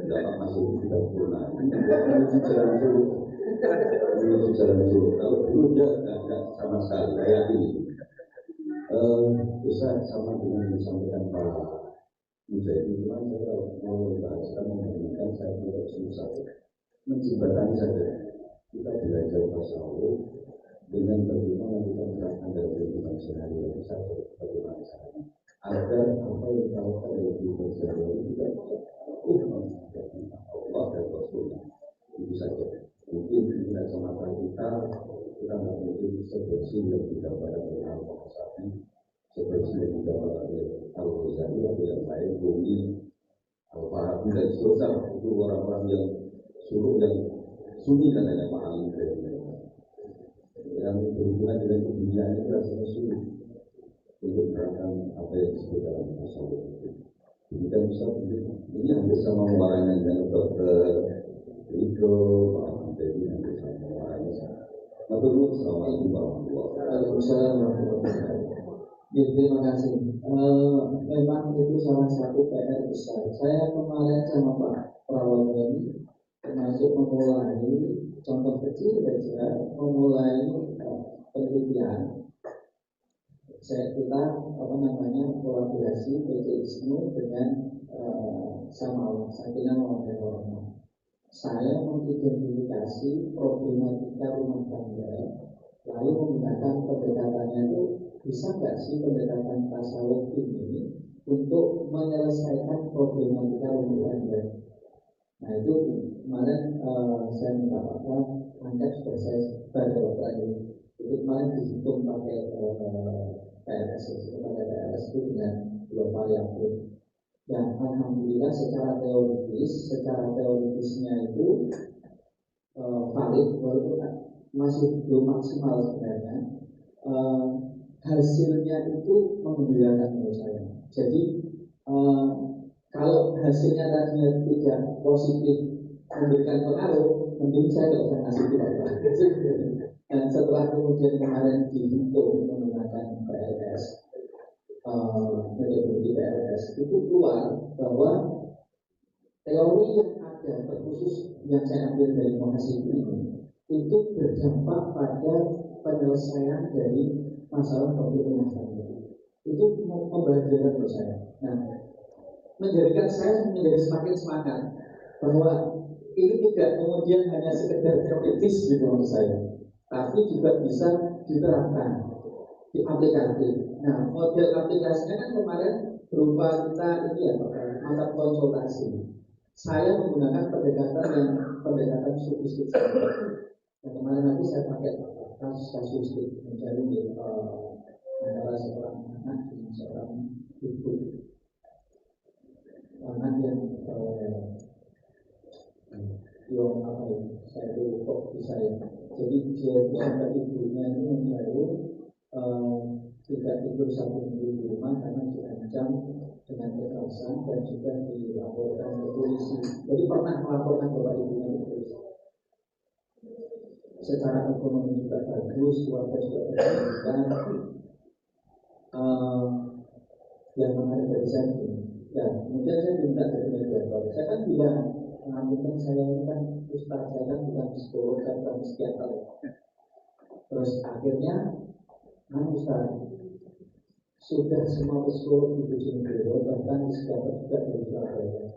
dapat masuk kita pernah menuju jalan dulu kalau dulu tidak sama sekali saya ini bisa sama dengan yang disampaikan Pak Mujahid cuman saya mau bahaskan menggunakan saya tidak susah menjembatani saja kita belajar tasawuf dengan bagaimana kita menerapkan dalam kehidupan sehari-hari satu bagaimana caranya agar apa yang kita lakukan dalam kehidupan sehari-hari tidak Allah dan Rasulnya itu saja mungkin tidak semata kita nggak mungkin sebersih yang didapatkan oleh Al-Fatihah sebersih yang didapatkan oleh Al-Ghazali atau yang lain Rumi Al-Farabi dan seterusnya itu orang-orang yang suruh yang sunyi katanya Pak Alim yang berhubungan dengan dunia ini rasanya sulit untuk menerapkan apa yang disebut dalam tasawuf itu. Demikian bisa ini hampir sama muaranya dengan Dr. Ridho, Pak Ahmad ini hampir sama muaranya. Assalamualaikum warahmatullahi wabarakatuh. Terima kasih. Memang itu salah satu PR besar. Saya kemarin sama Pak Prawono ini termasuk memulai contoh kecil saja, memulai penelitian. Kita kolaborasi PT ISNU dengan sama Sakinah Mawadah Warahmah. Saya mengidentifikasi problematika rumah tangga, lalu menggunakan pendekatannya itu bisa nggak sih pendekatan tasawuf ini untuk menyelesaikan problematika rumah tangga. Nah itu kemarin saya minta Pak angkat sudah saya baru lagi. Itu kemarin dihitung pakai PLS itu dengan 2 variabel. Dan alhamdulillah secara teoritisnya itu valid walaupun masih belum maksimal sebenarnya. Hasilnya itu menggembirakan menurut saya. Jadi kalau hasilnya tadinya tidak positif memberikan pengaruh, mungkin saya tidak usah ngasih itu. Dan setelah kemudian kemarin dihitung menggunakan PLS, metodologi PLS itu keluar bahwa teori yang ada terkhusus yang saya ambil dari mahasiswa ini itu berdampak pada penyelesaian dari masalah konflik rumah tangga. Itu membahagiakan menurut saya. Nah, menjadikan saya menjadi semakin semangat bahwa ini tidak kemudian hanya sekedar teoritis di menurut saya, tapi juga bisa diterapkan di aplikasi. Nah, model aplikasinya kan kemarin berupa kita ini mata konsultasi. Saya menggunakan pendekatan sofistik. Nah, kemarin nanti saya pakai kasus mencari antara seorang anak dan seorang ibu. bagi saya. Jadi dia sampai ibunya ini menjauh, tidak tidur 1 minggu di rumah karena diancam dengan kekerasan dan juga dilaporkan ke polisi. Jadi pernah melaporkan bapak ibunya ke polisi. Secara ekonomi juga bagus, keluarga juga berpendidikan. Yang menarik dari saya ini, ya kemudian saya minta dari mediator. Saya kan bilang, pengambilan saya ini kan ustaz, saya kan bukan psikolog, saya bukan psikiater. Terus akhirnya, ustaz, sudah semua psikolog di Bojonegoro, bahkan psikiater juga dari Surabaya,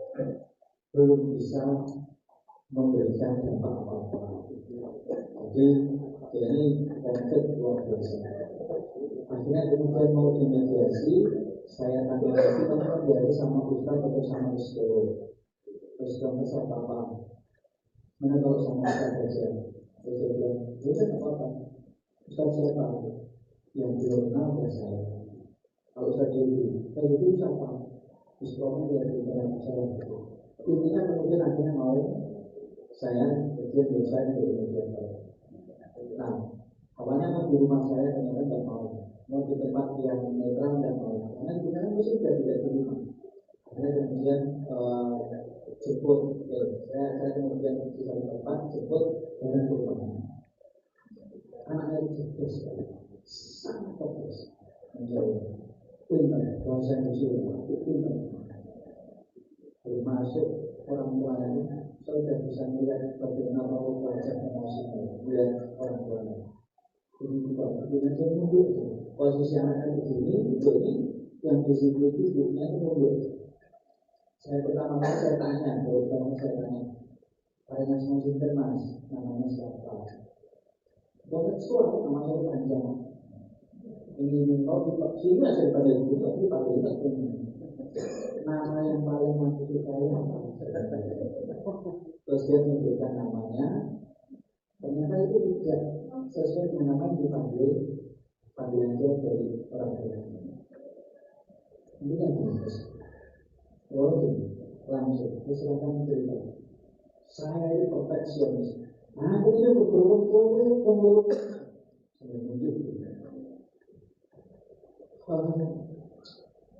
belum bisa memberikan dampak apa-apa. Jadi ini konflik luar biasa. Akhirnya kemudian mau dimediasi, saya tanya lagi, teman-teman diari sama ustaz atau sama psikolog? Terus saya apa? Mana kalau sama ustaz saja? Terus dia bilang, ya tidak apa-apa. Ustaz siapa? Yang belum kenal ya saya. Kalau ustaz itu siapa? Psikolognya dia bilang saya. Intinya kemudian akhirnya mau saya kerja di saya di Indonesia. Nah, awalnya mau di rumah saya ternyata tidak mau di tempat yang netral tidak mau. Karena sebenarnya itu sudah tidak terima. Akhirnya kemudian jemput, saya kemudian di satu tempat jemput dan ke rumahnya. Anaknya itu cerdas sekali, sangat cerdas, menjauh, pintar, bahasa Indonesia itu pintar. Belum masuk orang tuanya, saya sudah bisa melihat bagaimana wajah emosinya, melihat orang tuanya. Jadi dengan dia mundur, posisi anaknya begini, begini, yang di situ itu ibunya itu mundur. Saya pertama kali saya tanya, Pak Mas Sinten Mas, namanya siapa? Dokter suara nama saya panjang. Ini sini aja pada ibu, tapi paling tak punya. Nama yang paling aku sukai apa? Terus dia menyebutkan namanya. Ternyata itu tidak sesuai dengan nama yang dipanggil panggilan dia dari orang tua. Ini yang bagus. Langsung, silakan cerita. Saya ini perfeksionis. Aku ini pemurut. Saya tunjuk.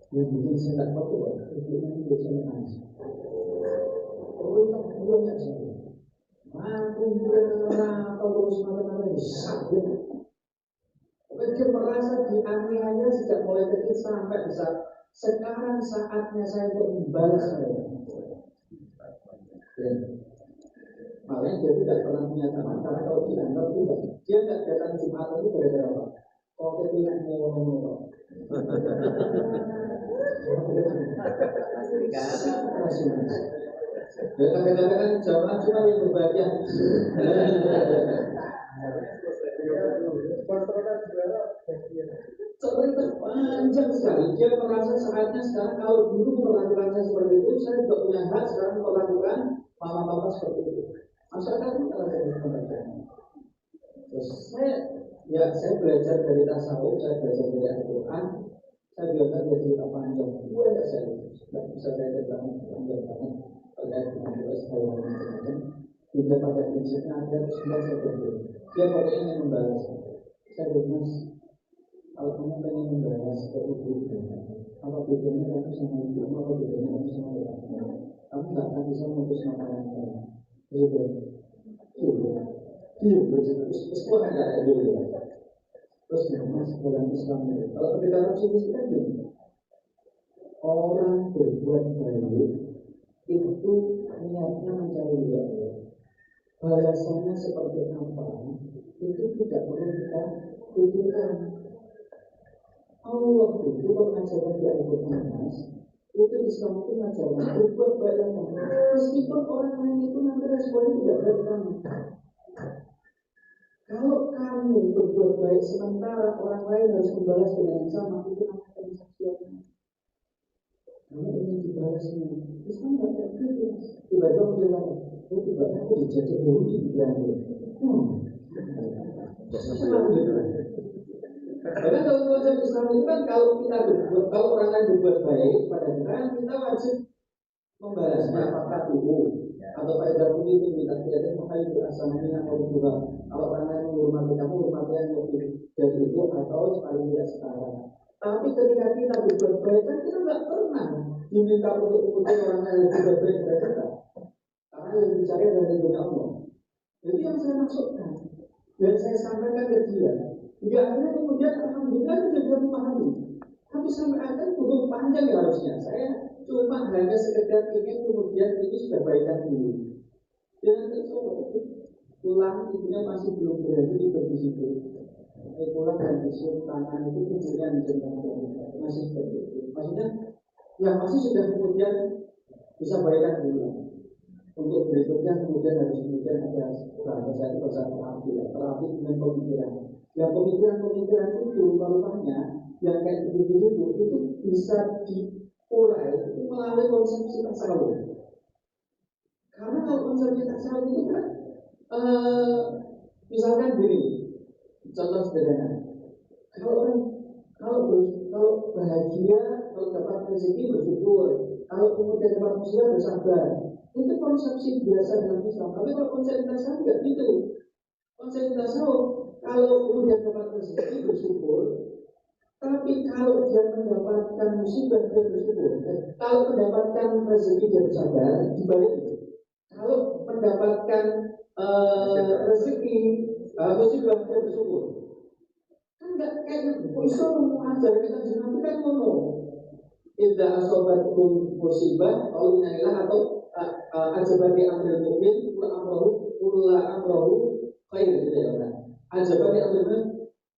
Yang bikin saya tak tahu, itu nanti saya nangis. Tak banyak saya. Aku berapa terus malam-malam sakit. Dia merasa dianiaya sejak mulai kecil sampai besar. Sekarang saatnya saya untuk membalas mereka. Makanya dia tidak pernah punya teman, karena kalau dianggap juga dia tidak datang Jumat itu gara-gara apa? Kalau dia tidak mau ngomong. Ya kadang-kadang jamaah cuma yang berbahagia. Cerita panjang sekali. Dia merasa saatnya sekarang kalau dulu melakukan saya seperti itu, saya juga punya hak sekarang melakukan mama-mama seperti itu. Masyarakat itu terus saya belajar dari tasawuf, saya belajar dari Al-Quran, saya belajar dari cerita panjang. Banyak saya tidak bisa saya ceritakan panjang banget terkait dengan segala macam. Juga pada prinsipnya ada sebenarnya saya berdua. Dia pada ingin membalas. Saya bermas, kalau kamu pengen membalas ke ibu, apa bedanya kamu sama ibu, apa bedanya kamu sama bapakmu? Kamu nggak akan bisa memutus makanan kamu. Terus kok ada dulu. Terus mas dalam Islam ini, kalau pendekatan sini kan gini, orang berbuat baik itu niatnya mencari Allah. Balasannya seperti apa? Itu tidak perlu kita pikirkan. Allah itu mengajarkan di Al-Quran itu Islam itu mengajarkan berbuat baik meskipun orang lain itu nanti responnya tidak berat kamu. Kalau kamu berbuat baik sementara orang lain harus membalas dengan yang sama, itu namanya transaksinya. Kamu ingin dibalasnya, Islam tidak ada gitu. Tiba-tiba bilang, tiba-tiba aku dijajah dulu di Belanda. Karena kalau konsep Islam itu kan kalau orang lain berbuat baik pada kita wajib membalasnya apakah tubuh Atau faedah putih itu minta tiada mahal itu asalnya atau juga kalau orang lain menghormati kamu, hormati yang lebih dari itu atau paling tidak setara. Tapi ketika kita berbuat baik kan kita nggak pernah diminta untuk ikuti orang yang lebih baik dari kita. Karena yang dicari adalah ridhonya Allah. Jadi yang saya maksudkan dan saya sampaikan ke dia. Dia akhirnya kemudian alhamdulillah dia sudah memahami. Tapi sampai akhirnya butuh panjang ya harusnya. Saya cuma hanya sekedar ingin kemudian ini sudah baikan dulu. Dan pulang ibunya masih belum berani di situ. Pulang dan disuruh tangan itu kemudian masih seperti itu. Maksudnya yang masih sudah kemudian bisa baikan dulu. Untuk berikutnya kemudian harus kemudian ada bahasa itu bahasa terapi dengan pemikiran. Yang pemikiran itu rupanya yang kayak begitu itu bisa diurai itu melalui konsepsi tasawuf. Karena kalau konsepsi tasawuf itu kan misalkan gini, contoh sederhana. Kalau bahagia, kalau dapat rezeki bersyukur, kalau kemudian dapat musibah bersabar. Itu konsepsi biasa dalam Islam. Tapi kalau konsep tasawuf tidak gitu. Konsep tasawuf kalau kemudian dapat rezeki bersyukur, tapi kalau dia mendapatkan musibah dia bersyukur. Kalau mendapatkan rezeki dia bersabar, dibalik itu. Kalau mendapatkan rezeki musibah dia bersyukur. Kan enggak kayak Islam mau ajar kita jangan kan ngomong. Idza asobatkum musibah qalu inna atau ajabati amrul mukmin kula amrohu khair gitu ya kan. Ajabati amrul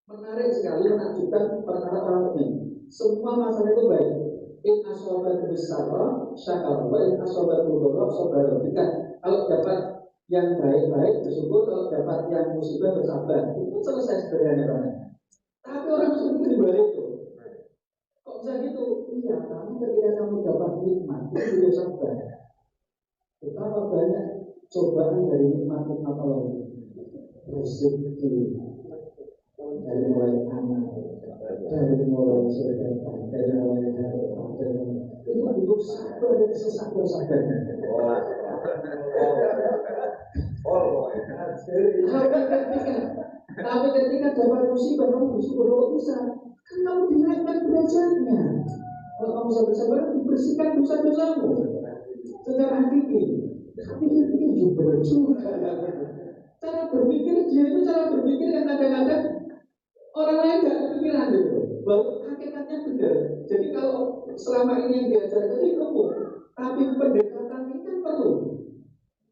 menarik sekali menakjubkan perkara orang mukmin. Semua masalah itu baik. In asobat besar syakar wa in asobat mudorok sabar. Kalau dapat yang baik-baik bersyukur, kalau dapat yang musibah bersabar. Itu selesai sederhana banget. Tapi orang seperti itu dibalik itu. Kok bisa gitu? Iya, karena ketika kamu dapat nikmat itu juga sabar. Betapa banyak cobaan dari nikmat-nikmat Allah. Rezeki dari mulai anak, dari mulai sedekah, dari mulai harta, itu butuh sabar dan sesabar-sabarnya. Tapi ketika dapat musibah kamu bersyukur kalau bisa, kan kamu dinaikkan derajatnya. Kalau kamu bisa bersabar, dibersihkan dosa-dosamu secara hakiki. Tapi itu juga berjuang. Cara berpikir dia itu cara berpikir yang kadang-kadang orang lain tidak kepikiran gitu. Bahwa hakikatnya benar. Jadi kalau selama ini yang diajarkan itu umum, tapi pendekatan ini kan perlu.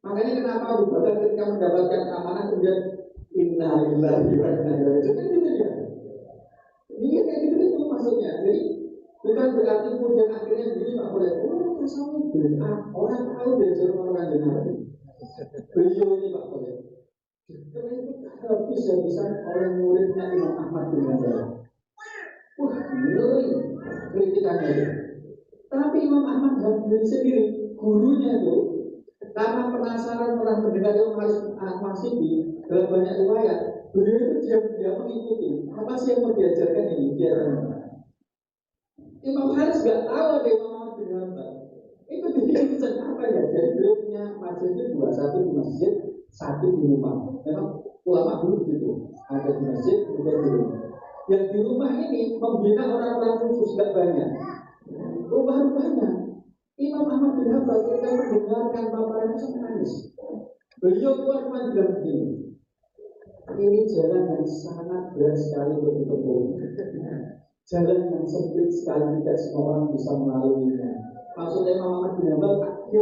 Makanya kenapa Abu Bakar ketika mendapatkan amanah kemudian innalillahi wa inna ilaihi raji'un kan gitu ya. Dia kayak gitu itu maksudnya. Jadi bukan berarti kemudian akhirnya begini Pak boleh. Oh tasawuf beda. Orang tahu belajar orang jenazah. Beliau ini Pak boleh. Karena itu habis-habisan oleh muridnya Imam Ahmad bin Hanbal. Wah, ngeri kritikannya itu. Tapi Imam Ahmad bin Hanbal sendiri, gurunya itu, karena penasaran pernah mendengar Imam Ahmad Syibi dalam banyak riwayat, beliau itu dia mengikuti apa sih yang mau diajarkan ini dia. Imam Haris nggak tahu ada Imam Ahmad bin Hanbal. Itu dibikin apa ya? Jadi beliau punya masjid itu dua, satu di masjid, satu di rumah. Memang ulama dulu gitu, ada di masjid, kemudian di rumah. Yang di rumah ini membina orang-orang khusus gak banyak. Rubah-rubahnya Imam Ahmad bin Hanbal ketika mendengarkan paparan itu sampai nangis. Beliau keluar cuma bilang begini, ini jalan yang sangat berat sekali untuk ditempuh. Jalan yang sempit sekali tidak semua orang bisa melaluinya. Maksudnya Imam Ahmad bin Hanbal dia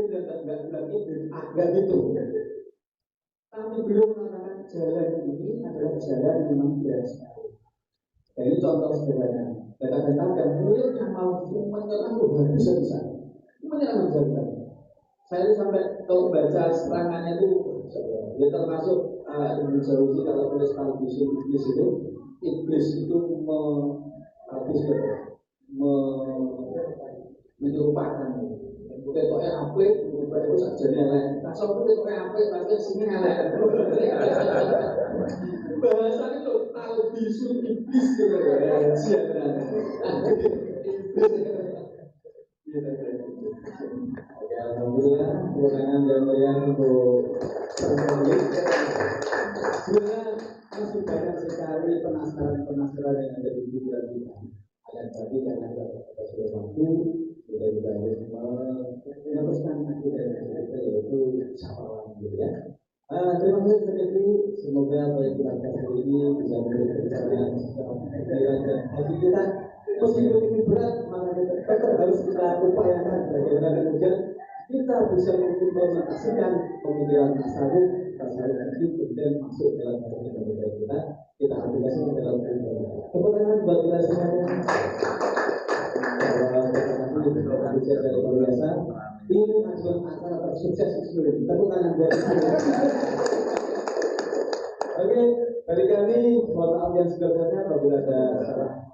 agak gitu. Tapi beliau mengatakan jalan ini adalah jalan yang memang berat sekali. Dan ini contoh sederhana. Kadang-kadang murid yang mau menyerang bisa menyerang jalan. Saya sampai kalau baca serangannya itu, ya termasuk Ibnu Jauzi kalau tulis Talbis itu, iblis itu menyerupakan. Ketoknya apa? Itu saja nilai. Tasawuf itu ketoknya apa? Tapi sini nilai. Bahasa itu Talbis iblis itu siapa? Oke, alhamdulillah tepuk tangan yang meriah untuk Bang Sandi. Sebenarnya masih banyak sekali penasaran yang ada di pikiran kita. Akan tadi karena kita sudah mampu, kita juga harus meneruskan akidah kita yaitu syafaat gitu ya. Terima kasih sekali. Semoga apa yang kita katakan ini bisa memberi pencerahan secara pikiran dan hati kita. Meskipun ini berat, maka kita tetap harus kita upayakan bagaimana kemudian kita bisa mengimplementasikan pemikiran tasawuf tadi kemudian masuk dalam hati kita. Kita aplikasikan dalam kehidupan. Tepuk tangan buat kita semuanya. Terima kasih dari luar biasa. Ini adalah acara tersukses di seluruh dunia. Tepuk tangan buat kita. Oke, dari kami mohon maaf yang sebelumnya apabila ada salah